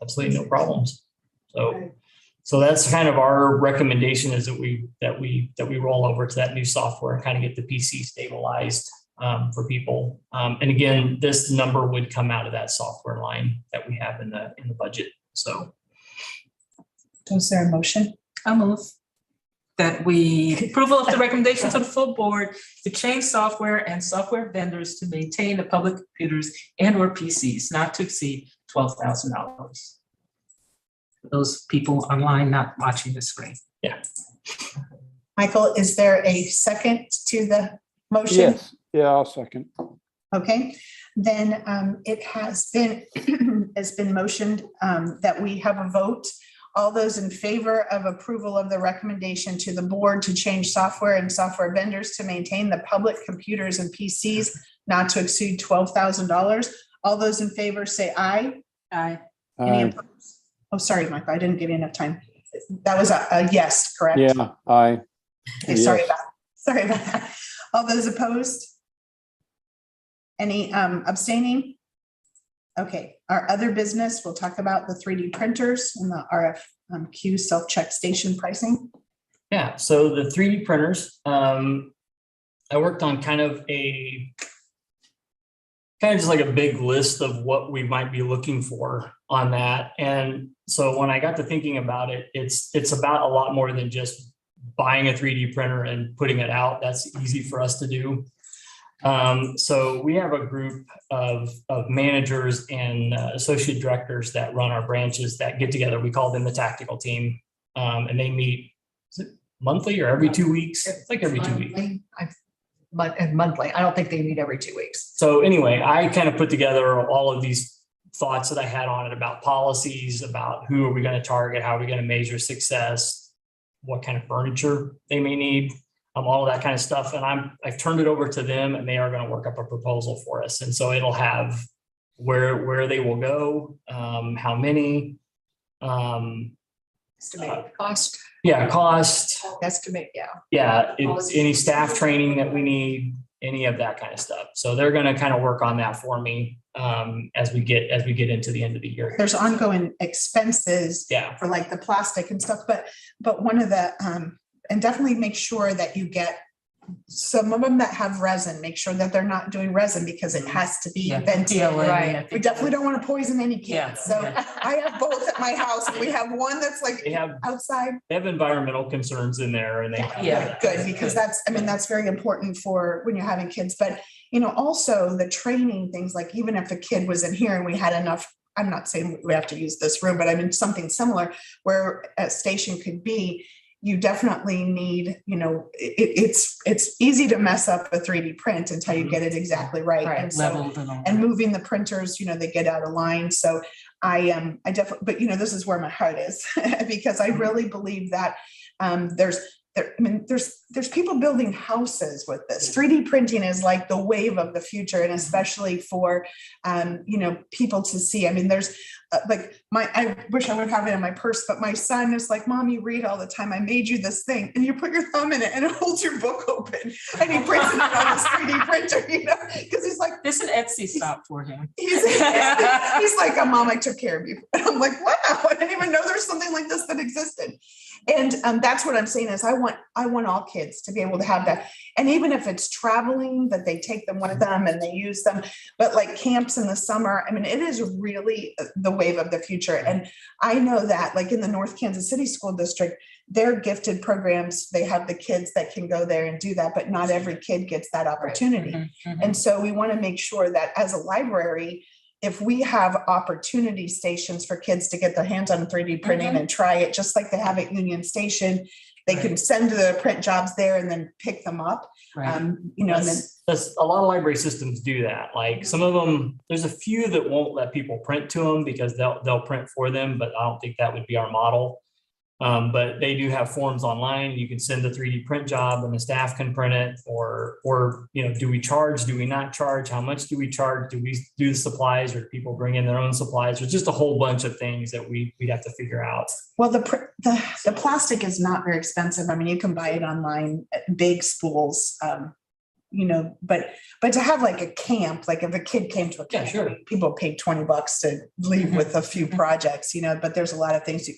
absolutely no problems. So that's kind of our recommendation, is that we roll over to that new software and kind of get the PC stabilized for people. And again, this number would come out of that software line that we have in the budget. So. Is there a motion? I move that approval of the recommendation to the full board to change software and software vendors to maintain the public computers and/or PCs not to exceed $12,000. Those people online not watching the screen. Yeah. Michael, is there a second to the motion? Yes, yeah, I'll second. Okay, then it has been motioned that we have a vote. All those in favor of approval of the recommendation to the board to change software and software vendors to maintain the public computers and PCs not to exceed $12,000. All those in favor say aye. Aye. Any opposed? Oh, sorry, Michael, I didn't give you enough time. That was a yes, correct? Yeah, aye. Okay, sorry about that. All those opposed? Any abstaining? Okay, our other business, we'll talk about the 3D printers and the RFQ self-check station pricing. Yeah, so the 3D printers, I worked on kind of just like a big list of what we might be looking for on that. And so when I got to thinking about it, it's about a lot more than just buying a 3D printer and putting it out. That's easy for us to do. So we have a group of managers and associate directors that run our branches that get together. We call them the tactical team. And they meet, is it monthly or every 2 weeks? It's like every 2 weeks. Monthly. I don't think they meet every 2 weeks. So anyway, I kind of put together all of these thoughts that I had on it about policies, about who are we going to target, how are we going to measure success, what kind of furniture they may need, all of that kind of stuff. And I've turned it over to them, and they are going to work up a proposal for us. And so it'll have where they will go, how many, Estimate cost, cost, estimate, yeah. yeah, any staff training that we need, any of that kind of stuff. So they're going to kind of work on that for me as we get into the end of the year. There's ongoing expenses Yeah. for like the plastic and stuff, but one of the, and definitely make sure that you get some of them that have resin, make sure that they're not doing resin because it has to be Yeah, ventilated. PLA, Right. I We think. definitely don't want to poison any Yeah, kids. So yeah. I have both at my house. We have one that's like They have outside. environmental concerns in there, and they Yeah. Good, because that's very important for when you're having kids, but also the training things, like even if a kid was in here and we had enough, I'm not saying we have to use this room, but I mean, something similar where a station could be, you definitely need, it's easy to mess up a 3D print until you get it exactly right. Right, And so, Leveled and all. and moving the printers, they get out of line. So I definitely, but this is where my heart is because I really believe that there's people building houses with this. 3D printing is like the wave of the future, and especially for people to see. I mean, there's I wish I would have it in my purse, but my son is like, "Mom, you read all the time. I made you this thing," and you put your thumb in it, and it holds your book open, and he prints it on his 3D printer, because he's like, This is an Etsy stop for him. he's like, "Oh, Mom, I took care of you." And I'm like, "Wow, I didn't even know there's something like this that existed." And that's what I'm saying is I want all kids to be able to have that. And even if it's traveling, that they take them with them and they use them, but like camps in the summer, I mean, it is really the wave of the future. And I know that like in the North Kansas City School District, their gifted programs, they have the kids that can go there and do that, but not every kid gets that opportunity. Mhm. And so we want to make sure that as a library, if we have opportunity stations for kids to get their hands on 3D printing and try it, just like they have at Union Station, they can send the print jobs there and then pick them up. Right. And then That's a lot of library systems do that. Like some of them, there's a few that won't let people print to them because they'll print for them, but I don't think that would be our model. But they do have forms online. You can send the 3D print job and the staff can print it, or do we charge? Do we not charge? How much do we charge? Do we do the supplies, or do people bring in their own supplies? There's just a whole bunch of things that we'd have to figure out. well, the plastic is not very expensive. I mean, you can buy it online at big spools, but to have like a camp, like if a kid came to a Yeah, camp, sure. people paid $20 to leave with a few projects, but there's a lot of things.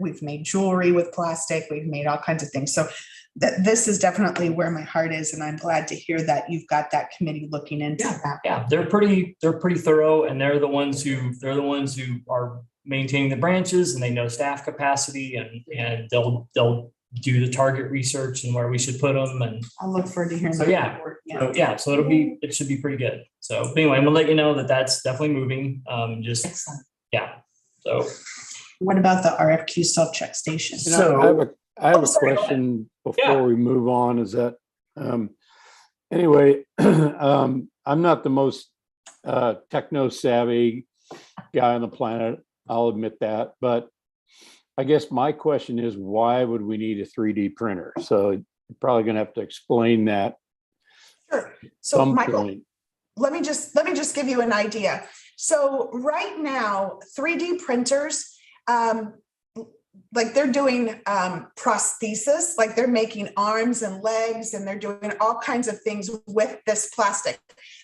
We've made jewelry with plastic. We've made all kinds of things. So this is definitely where my heart is. And I'm glad to hear that you've got that committee looking into that. Yeah, they're pretty thorough, and they're the ones who are maintaining the branches, and they know staff capacity, and they'll do the target research and where we should put them. And I'll look forward to hearing So, that yeah. report. so it should be pretty good. So anyway, I'm gonna let you know that that's definitely moving. Excellent. So What about the RFQ self-check station? I have a sorry, go question before Yeah. we move on, is that, anyway, I'm not the most techno savvy guy on the planet, I'll admit that, but I guess my question is, why would we need a 3D printer? So you're probably gonna have to explain that Sure. at So some Michael, point. let me just give you an idea. So right now, 3D printers, like they're doing prosthesis, like they're making arms and legs, and they're doing all kinds of things with this plastic.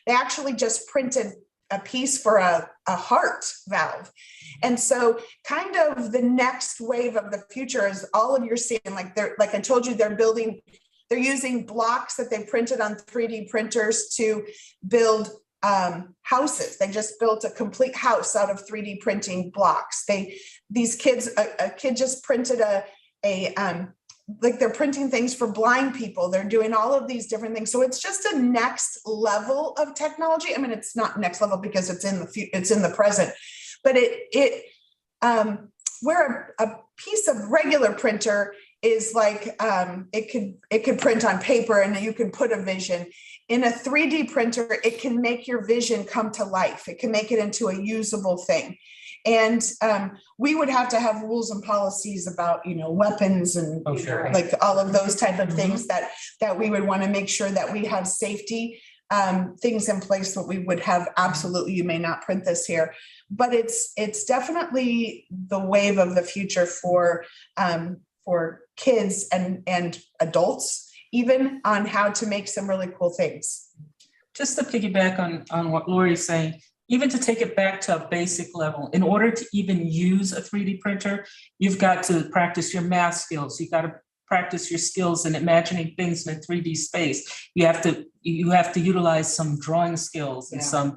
They actually just printed a piece for a heart valve. And so kind of the next wave of the future is all of you're seeing, like I told you, they're using blocks that they printed on 3D printers to build houses. They just built a complete house out of 3D printing blocks. These kids, a kid just printed like they're printing things for blind people. They're doing all of these different things. So it's just a next level of technology. I mean, it's not next level because it's in the present, but where a piece of regular printer is like, it could print on paper and you can put a vision. In a 3D printer, it can make your vision come to life. It can make it into a usable thing. And we would have to have rules and policies about, weapons and Oh, sure. like all of those type of things that we would want to make sure that we have safety things in place that we would have. Absolutely, you may not print this here, but it's definitely the wave of the future for kids and adults, even on how to make some really cool things. Just to piggyback on what Lori's saying, even to take it back to a basic level, in order to even use a 3D printer, you've got to practice your math skills. You've got to practice your skills in imagining things in a 3D space. You have to utilize some drawing skills and some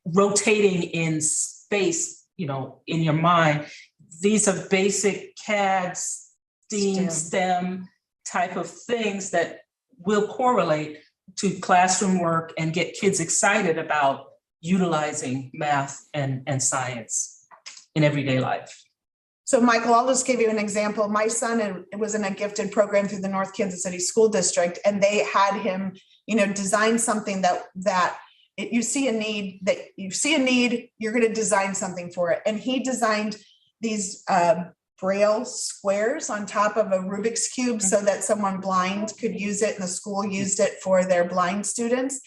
rotating in space, in your mind. These are basic CAD, STEM type of things that will correlate to classroom work and get kids excited about utilizing math and science in everyday life. So Michael, I'll just give you an example. My son was in a gifted program through the North Kansas City School District, and they had him, design something that you see a need, you're going to design something for it. And he designed these Braille squares on top of a Rubik's Cube so that someone blind could use it, and the school used it for their blind students.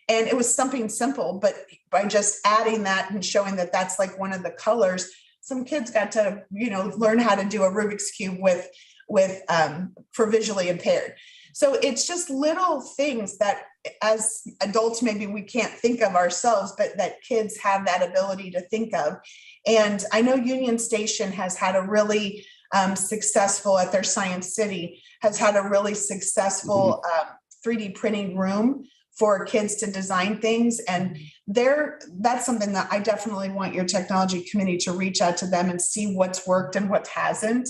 And it was something simple, but by just adding that and showing that that's like one of the colors, some kids got to, learn how to do a Rubik's Cube for visually impaired. So it's just little things that as adults, maybe we can't think of ourselves, but that kids have that ability to think of. And I know Union Station has had a really successful, at their Science City, has had a really successful 3D printing room for kids to design things. And that's something that I definitely want your technology committee to reach out to them and see what's worked and what hasn't,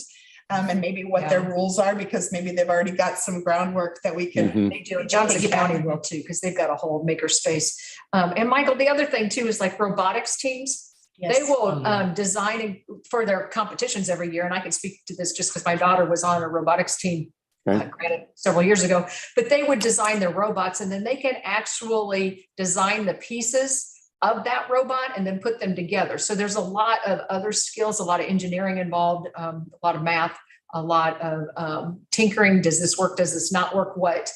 and maybe what their rules are, because maybe they've already got some groundwork that we can. They do. Johnson County will too, because they've got a whole maker space. And Michael, the other thing too is like robotics teams. Yes. They will design for their competitions every year. And I can speak to this just because my daughter was on a robotics team granted several years ago, but they would design their robots, and then they can actually design the pieces of that robot and then put them together. So there's a lot of other skills, a lot of engineering involved, a lot of math, a lot of tinkering. Does this work? Does this not work? What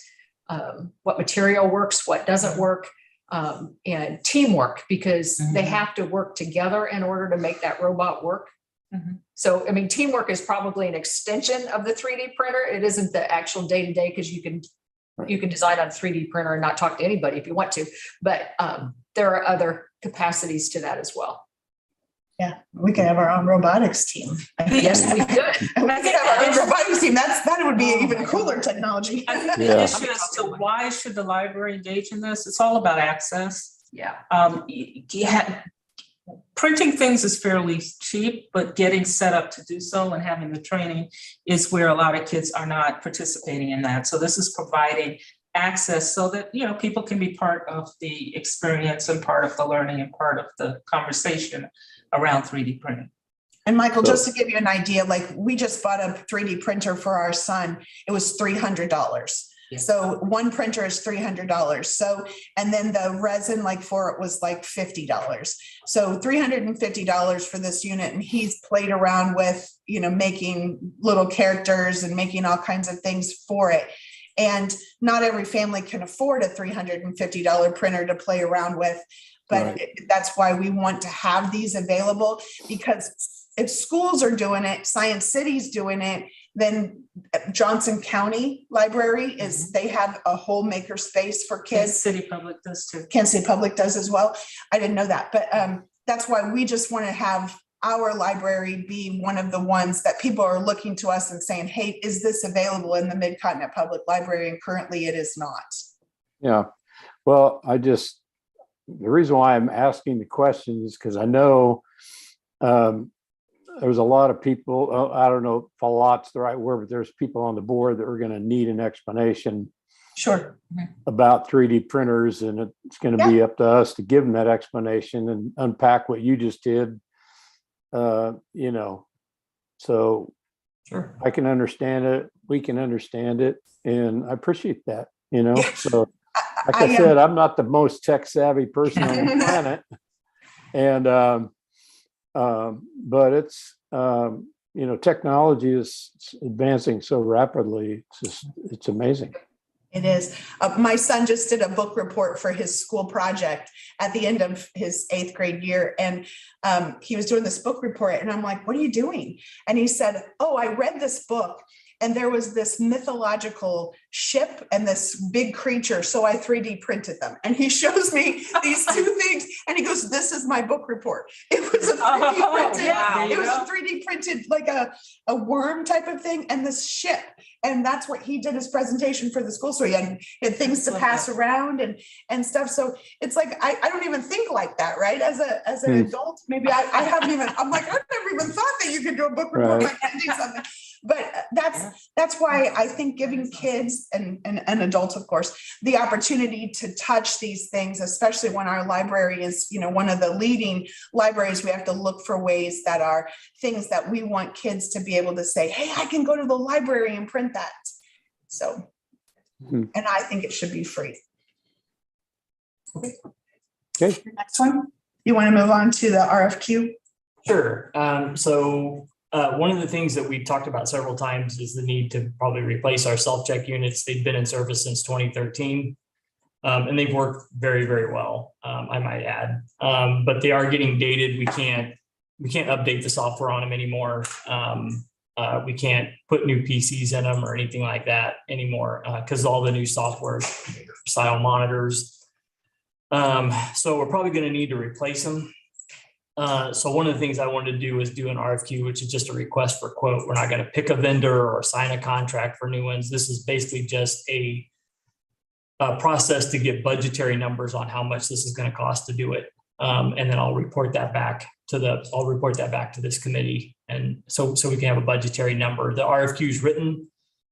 material works? What doesn't work? And teamwork, because they have to work together in order to make that robot work. So, I mean, teamwork is probably an extension of the 3D printer. It isn't the actual day-to-day, because you can design on a 3D printer and not talk to anybody if you want to, but there are other capacities to that as well. Yeah, we could have our own robotics team. Yes, we could. We could have our own robotics team. That would be even cooler technology. I think the issue as to why should the library engage in this, it's all about access. Yeah. Printing things is fairly cheap, but getting set up to do so and having the training is where a lot of kids are not participating in that. So this is providing access so that, people can be part of the experience and part of the learning and part of the conversation around 3D printing. And Michael, just to give you an idea, like we just bought a 3D printer for our son. It was $300. Yeah. So one printer is $300. So, and then the resin for it was like $50. So $350 for this unit. And he's played around with, making little characters and making all kinds of things for it. And not every family can afford a $350 printer to play around with. But that's why we want to have these available, because if schools are doing it, Science City's doing it, then Johnson County Library they have a whole maker space for kids. Kansas City Public does too. Kansas City Public does as well. I didn't know that, but that's why we just want to have our library be one of the ones that people are looking to us and saying, hey, is this available in the Mid-Continent Public Library? And currently it is not. Yeah. Well, the reason why I'm asking the question is because I know there's a lot of people, I don't know if a lot's the right word, but there's people on the board that are going to need an explanation about 3D printers, and it's going to be up to us to give them that explanation and unpack what you just did. So I can understand it. we can understand it. And I appreciate that, you know, Yeah. so like I said, I'm not the most tech savvy person on the planet. And, but it's, you know, technology is advancing so rapidly. It's amazing. It is. My son just did a book report for his school project at the end of his 8th grade year. And he was doing this book report and I'm like, what are you doing? And he said, oh, I read this book and there was this mythological ship and this big creature. So I 3D printed them. And he shows me these two things and he goes, this is my book report. It was a 3D printed, wow. it was a 3D printed like a worm type of thing and this ship. And that's what he did his presentation for the school. So he had things to pass around and stuff. So it's like, I don't even think like that, right? As an adult, maybe I haven't even, I'm like, I've never even thought that you could do a book report by printing something. But that's why I think giving kids and adults, of course, the opportunity to touch these things, especially when our library is, you know, one of the leading libraries, we have to look for ways that are things that we want kids to be able to say, hey, I can go to the library and print that. So, and I think it should be free. Okay. Next one. You want to move on to the RFQ? Sure. So one of the things that we talked about several times is the need to probably replace our self-check units. They've been in service since 2013. And they've worked very, very well, I might add. But they are getting dated. We can't update the software on them anymore. We can't put new PCs in them or anything like that anymore because all the new software style monitors. So we're probably going to need to replace them. So one of the things I wanted to do is do an RFQ, which is just a request for quote. We're not going to pick a vendor or sign a contract for new ones. This is basically just a process to get budgetary numbers on how much this is going to cost to do it. And then I'll report that back to this committee. And so we can have a budgetary number. The RFQ is written.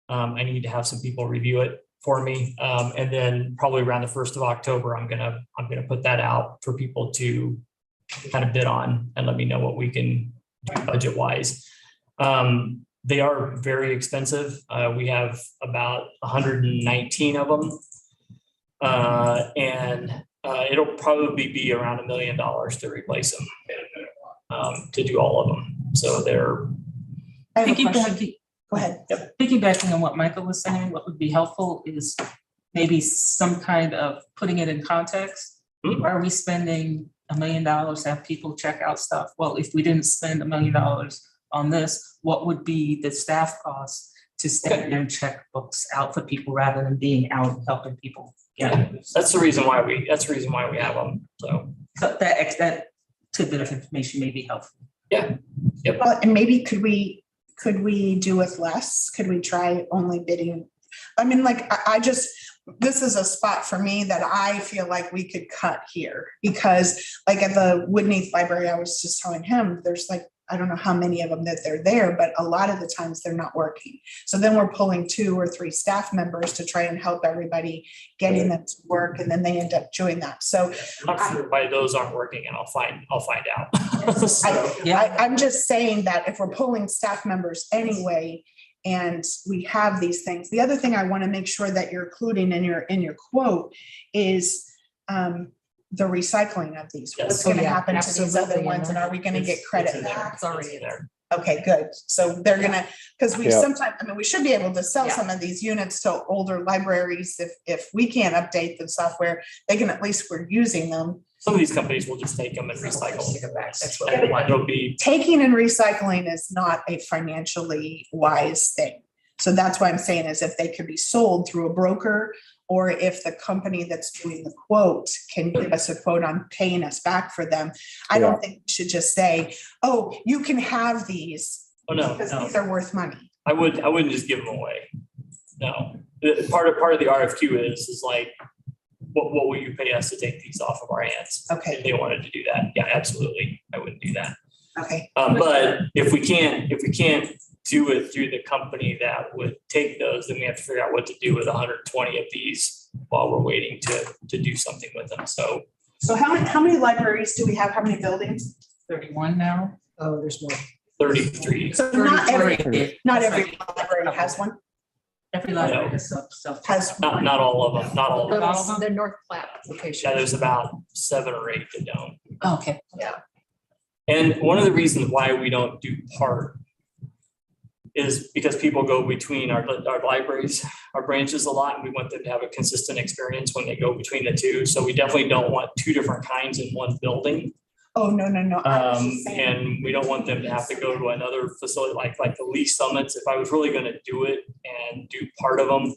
I need to have some people review it for me. And then probably around the 1st of October, I'm gonna put that out for people to kind of bid on and let me know what we can do budget wise. They are very expensive. We have about 119 of them. And it'll probably be around $1 million to replace them, to do all of them. So they're. I have a question. Go ahead. Yep. Piggybacking on what Michael was saying, what would be helpful is maybe some kind of putting it in context. Why are we spending $1 million to have people check out stuff? Well, if we didn't spend $1 million on this, what would be the staff costs to stand there and check books out for people rather than being out helping people? Yeah, that's the reason why we have them. So that tidbit of information may be helpful. Yeah. Yep. Well, and maybe could we do with less? Could we try only bidding? I mean, like, this is a spot for me that I feel like we could cut here because like at the Woodneath Library, I was just telling him there's like, I don't know how many of them that they're there, but a lot of the times they're not working. So then we're pulling 2 or 3 staff members to try and help everybody getting them to work. And then they end up doing that. So I'm not sure why those aren't working and I'll find out. So, I'm just saying that if we're pulling staff members anyway, and we have these things, the other thing I want to make sure that you're including in your quote is the recycling of these. What's going to happen to these other ones, and are we going to get credit back? It's already there. Okay, good. So they're gonna, because we sometimes, I mean, we should be able to sell some of these units to older libraries. If we can't update the software, they can, at least we're using them. Some of these companies will just take them and recycle them. That's what I want. It'll be Taking and recycling is not a financially wise thing. So that's why I'm saying is if they could be sold through a broker, or if the company that's doing the quote can give us a quote on paying us back for them. I don't think we should just say, oh, you can have these. Oh, no, because no. these are worth money. I wouldn't just give them away. No. Part of the RFQ is like, what will you pay us to take these off of our hands? Okay. If they wanted to do that. Yeah, absolutely. I wouldn't do that. Okay. But if we can't do it through the company that would take those, then we have to figure out what to do with 120 of these while we're waiting to do something with them. So how many libraries do we have? How many buildings? 31 now. Oh, there's more. 33. So not every 33. library has one. Every library has self. Has, Not all of them, not all of them. The North Platte location. Yeah, there's about 7 or 8 that don't. Okay. And one of the reasons why we don't do part is because people go between our libraries, our branches a lot, and we want them to have a consistent experience when they go between the two. So we definitely don't want 2 different kinds in one building. oh, no. I was just saying. And we don't want them to have to go to another facility like the Lee Summits. If I was really gonna do it and do part of them,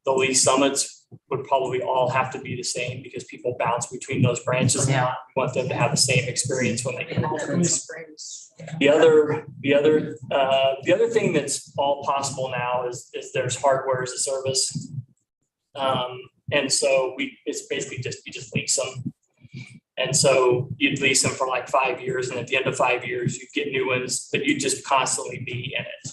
the Lee Summits would probably all have to be the same because people bounce between those branches. Yeah. We want them to have the same experience when they In go. Blue Springs. The other thing that's all possible now is there's hardware as a service. And so it's basically you just lease them. And so you'd lease them for like 5 years, and at the end of 5 years, you'd get new ones, but you'd just constantly be in it.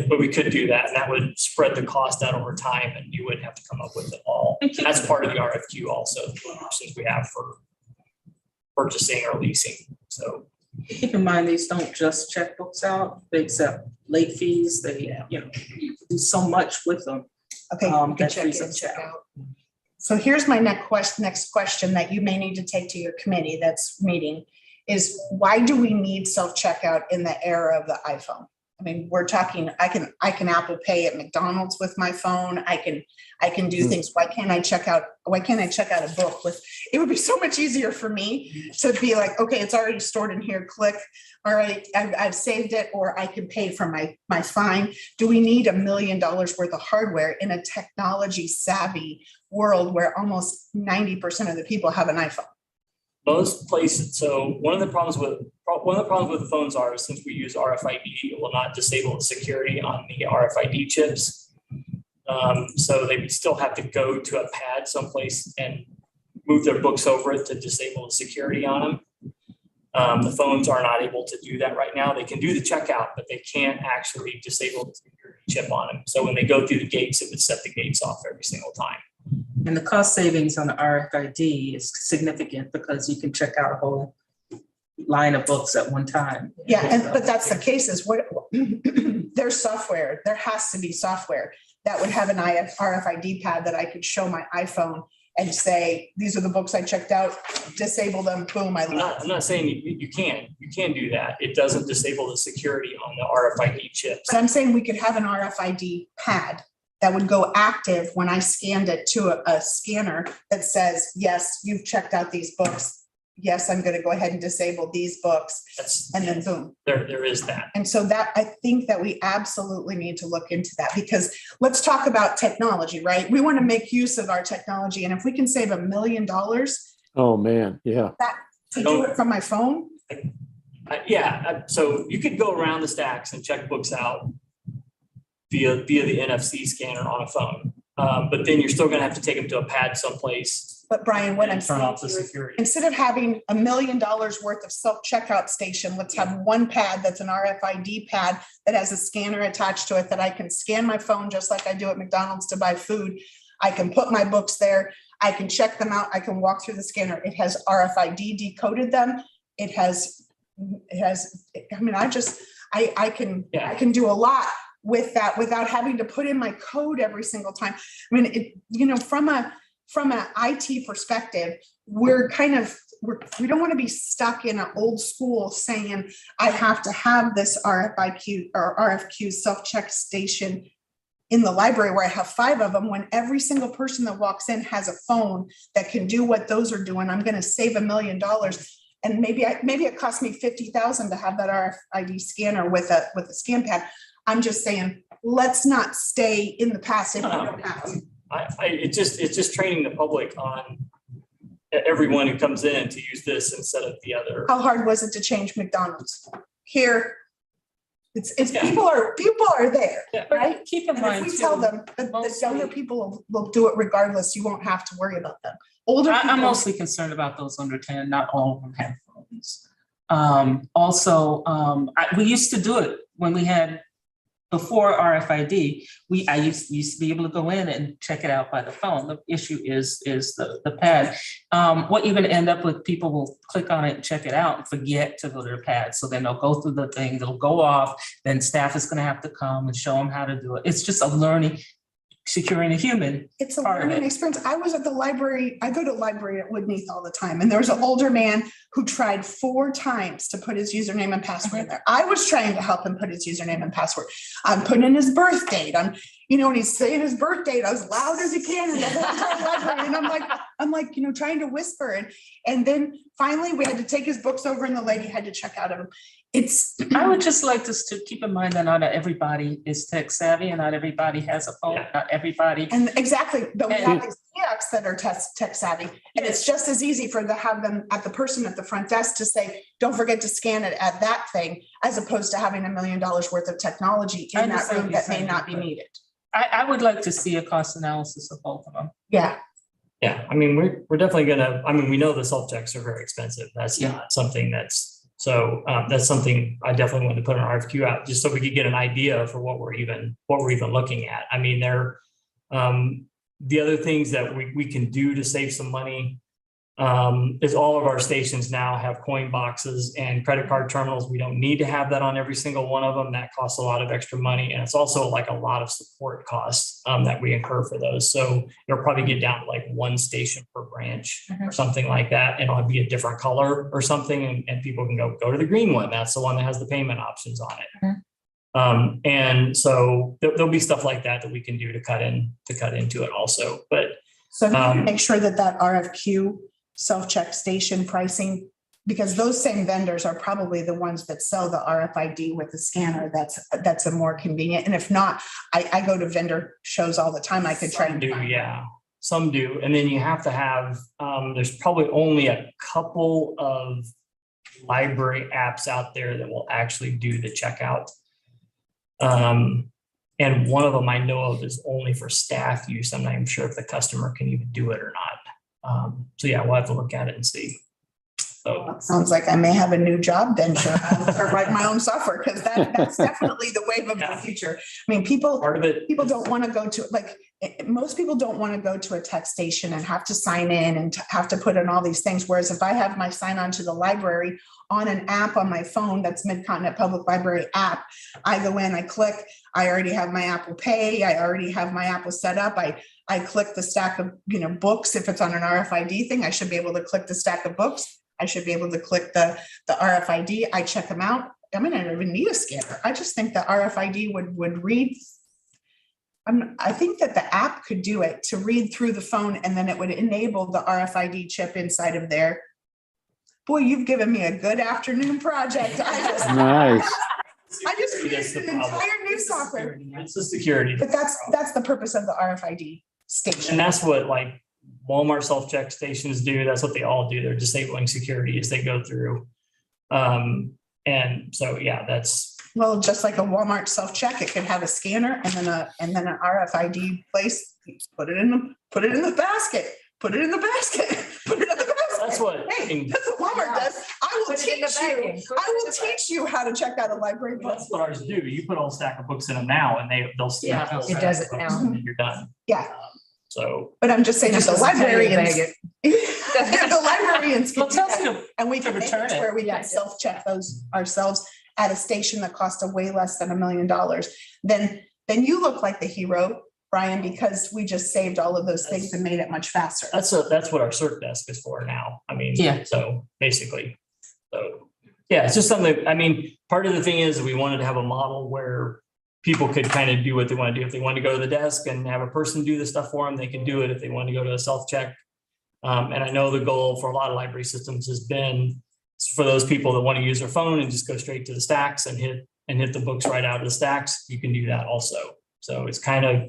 But we could do that, and that would spread the cost out over time, and you wouldn't have to come up with it all. And that's part of the RFQ also, the options we have for purchasing or leasing, so. Keep in mind, these don't just check books out, they accept late fees, they, you do so much with them. Okay, That Check frees in, up check staff. out. so here's my next question that you may need to take to your committee that's meeting is why do we need self-checkout in the era of the iPhone? I mean, we're talking, I can Apple Pay at McDonald's with my phone. I can do things. Why can't I check out a book with, it would be so much easier for me to be like, okay, it's already stored in here, click. All right, I've saved it, or I can pay for my fine. Do we need $1 million worth of hardware in a technology savvy world where almost 90% of the people have an iPhone? Most places, so one of the problems with phones is since we use RFID, it will not disable the security on the RFID chips. So they would still have to go to a pad someplace and move their books over it to disable the security on them. The phones are not able to do that right now. They can do the checkout, but they can't actually disable the security chip on them. So when they go through the gates, it would set the gates off every single time. And the cost savings on the RFID is significant because you can check out a whole line of books at one time. Yeah, but that's the case is what there's software. There has to be software that would have an RFID pad that I could show my iPhone and say, these are the books I checked out, disable them, boom, I love. I'm not saying you can do that. It doesn't disable the security on the RFID chips. But I'm saying we could have an RFID pad that would go active when I scanned it to a scanner that says, yes, you've checked out these books. Yes, I'm going to go ahead and disable these books. And then boom. There is that. And so that, I think that we absolutely need to look into that, because let's talk about technology, right? We want to make use of our technology. And if we can save $1 million Oh, man, yeah. to do it from my phone. So you could go around the stacks and check books out via the NFC scanner on a phone. But then you're still going to have to take them to a pad someplace. But Brian, what I'm and turn saying off the to you is, security. instead of having $1 million worth of self-checkout station, let's have one pad that's an RFID pad that has a scanner attached to it that I can scan my phone just like I do at McDonald's to buy food. I can put my books there. I can check them out. I can walk through the scanner. It has RFID decoded them. I mean, I can do a lot with that without having to put in my code every single time. I mean, from a IT perspective, we don't want to be stuck in an old school saying, I have to have this RFID or RFQ self-check station in the library where I have 5 of them, when every single person that walks in has a phone that can do what those are doing. I'm going to save $1 million. And maybe it cost me $50,000 to have that RFID scanner with a scan pad. I'm just saying, let's not stay in the past if we don't have to. It's just training the public on everyone who comes in to use this instead of the other. How hard was it to change McDonald's? Here, people are there, Yeah, right? keep in And mind if we too, tell them that the younger people will do it regardless, you won't have to worry about them. Older I'm people, mostly concerned about those under 10, not all of them have phones. We used to do it when we had before RFID, I used to be able to go in and check it out by the phone. The issue is the pad. What you're gonna end up with, people will click on it and check it out and forget to go to the pad. So then they'll go through the thing, it'll go off, then staff is gonna have to come and show them how to do it. It's just a learning, securing a human. It's a part of learning it. experience. I was at the library, I go to the library at Woodneath all the time, and there was an older man who tried 4 times to put his username and password in there. I was trying to help him put his username and password. I'm putting in his birth date. I'm, and he's saying his birth date as loud as he can in the whole entire library. And I'm like, trying to whisper. And then finally we had to take his books over and the lady had to check out of him. I would just like us to keep in mind that not everybody is tech savvy and not everybody has a phone, Yeah. not everybody. And exactly, but we And- have these kiosks that are tech savvy, and it's just as easy for to have them at the person at the front desk to say, don't forget to scan it at that thing, as opposed to having $1 million worth of technology I in that understand room what that you're may saying, not be but- needed. I would like to see a cost analysis of both of them. Yeah, Yeah, I mean, we're definitely gonna, we know the self-checks are very expensive. That's Yeah. not something that's something I definitely wanted to put an RFQ out, just so we could get an idea for what we're even looking at. I mean, the other things that we can do to save some money is all of our stations now have coin boxes and credit card terminals. We don't need to have that on every single one of them. That costs a lot of extra money. And it's also like a lot of support costs that we incur for those. So it'll probably get down to like 1 station per branch or something like that. And it'll be a different color or something. And people can go to the green one. That's the one that has the payment options on it. And so there'll be stuff like that we can do to cut into it also. But so if you can make sure that RFQ self-check station pricing, because those same vendors are probably the ones that sell the RFID with the scanner. That's a more convenient. And if not, I go to vendor shows all the time. I could try some to do, yeah, some do. And then you have to have, there's probably only a couple of library apps out there that will actually do the checkout. And one of them I know of is only for staff use. I'm not even sure if the customer can even do it or not. So yeah, we'll have to look at it and see. So Sounds like I may have a new job then to write my own software, because that's definitely the wave of the future. I mean, people part of it, don't want to go to, most people don't want to go to a tech station and have to sign in and have to put in all these things. Whereas if I have my sign on to the library on an app on my phone, that's Mid-Continent Public Library app, I go in, I click, I already have my Apple Pay, I already have my Apple set up. I click the stack of, books. If it's on an RFID thing, I should be able to click the stack of books. I should be able to click the RFID. I check them out. I don't even need a scanner. I just think the RFID would read. I think that the app could do it to read through the phone, and then it would enable the RFID chip inside of there. Boy, you've given me a good afternoon project. Nice. I just That's the created an problem. entire new software. it's the security. But that's the purpose of the RFID station. And that's what like Walmart self-check stations do. That's what they all do. They're disabling security as they go through. And so, yeah, that's, Well, just like a Walmart self-check, it could have a scanner and then an RFID place, put it in the basket, put it in the basket, put it in the basket. that's what, Hey, that's what Walmart does. I will Put it in the teach bagging. you, Put it I in will the bag. teach you how to check out a library book. that's what ours do. You put a whole stack of books in them now and they'll see. Yeah, a whole it stack does of it books now. and then you're done. Yeah. So, But I'm just saying, if Just the doesn't tell you to librarians, bag if the librarians Well, can do tell us that, and we to can make return it it. where we Yeah. can self-check those ourselves at a station that costs a way less than $1 million, then you look like the hero, Brian, because we just saved all of those things and made it much faster. that's what our CERT desk is for now. I mean, Yeah. so basically, so, yeah, it's just something, part of the thing is we wanted to have a model where people could kind of do what they want to do. If they want to go to the desk and have a person do the stuff for them, they can do it. If they want to go to a self-check. And I know the goal for a lot of library systems has been for those people that want to use their phone and just go straight to the stacks and hit the books right out of the stacks. You can do that also. So it's kind of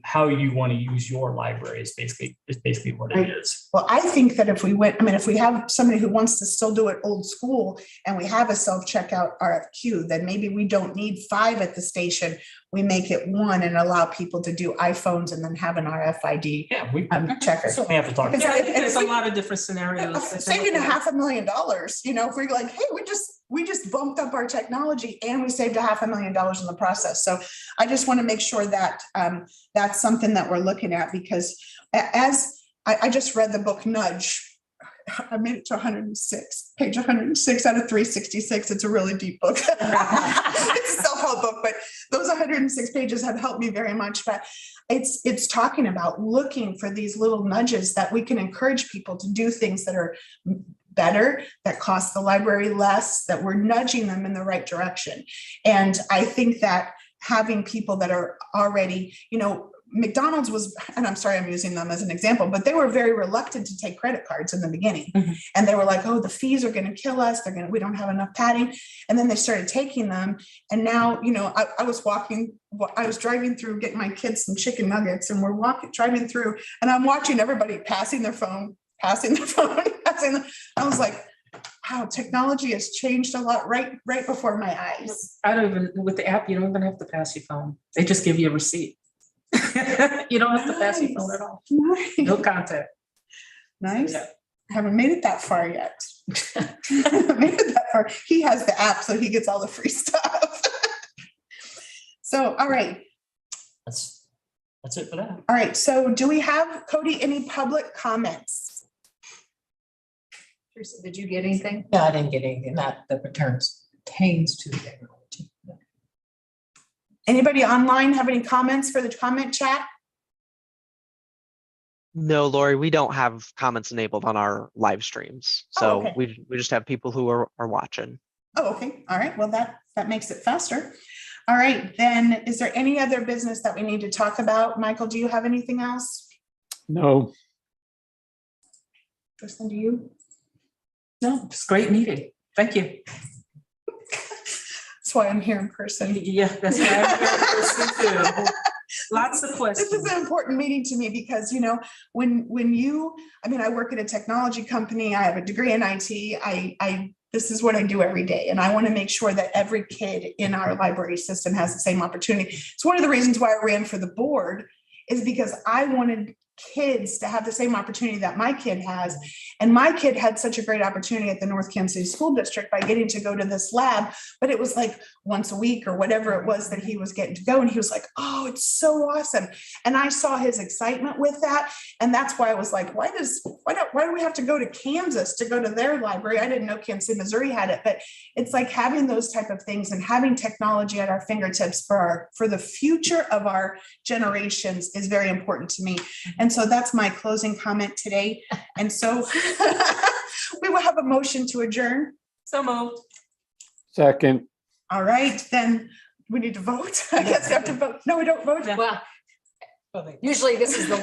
how you want to use your library is basically what it is. Well, I think that if we have somebody who wants to still do it old school and we have a self-checkout RFQ, then maybe we don't need 5 at the station. We make it 1 and allow people to do iPhones and then have an RFID Yeah, we checker. certainly have to talk. Because Yeah, I if think there's a we- lot of different scenarios. Saving $500,000, if we're like, hey, we just we just bumped up our technology and we saved $500,000 in the process. So I just want to make sure that that's something that we're looking at, because as I just read the book Nudge. I made it to 106, page 106 out of 366. It's a really deep book. It's a self-help book, but those 106 pages have helped me very much. But it's talking about looking for these little nudges that we can encourage people to do things that are better, that cost the library less, that we're nudging them in the right direction. And I think that having people that are already, McDonald's was, and I'm sorry, I'm using them as an example, but they were very reluctant to take credit cards in the beginning. Mhm. And they were like, oh, the fees are going to kill us. We don't have enough padding. And then they started taking them. And now, I was driving through, getting my kids some chicken nuggets, and we're driving through, and I'm watching everybody passing their phone. I was like, wow, technology has changed a lot right before my eyes. With the app, you don't even have to pass your phone. They just give you a receipt. You don't have to pass your phone at all. Nice. No contact. Nice. Yeah. I haven't made it that far yet. Made it that far. He has the app, so he gets all the free stuff. So, all right. That's it for that. All right. So do we have, Cody, any public comments? Teresa, did you get anything? Yeah, I didn't get anything that pertains to technology. Anybody online have any comments for the comment chat? No, Lori, we don't have comments enabled on our live streams. Oh, So okay. we just have people who are watching. Oh, okay. All right. Well, that makes it faster. All right. Then is there any other business that we need to talk about? Michael, do you have anything else? No, Tristan, do you? No, it's a great meeting. Thank you. That's why I'm here in person. Yeah, that's why I'm here in person too. Lots of This is questions. an important meeting to me because, when I work at a technology company, I have a degree in IT. This is what I do every day. And I want to make sure that every kid in our library system has the same opportunity. It's one of the reasons why I ran for the board, is because I wanted kids to have the same opportunity that my kid has. And my kid had such a great opportunity at the North Kansas City School District by getting to go to this lab, but it was like once a week or whatever it was that he was getting to go. And he was like, oh, it's so awesome. And I saw his excitement with that. And that's why I was like, why do we have to go to Kansas to go to their library? I didn't know Kansas City, Missouri had it, but it's like having those type of things and having technology at our fingertips for the future of our generations is very important to me. And so that's my closing comment today. And so we will have a motion to adjourn. So moved. second, All right, then we need to vote. I guess we have to vote. No, we don't vote. Well, usually this is the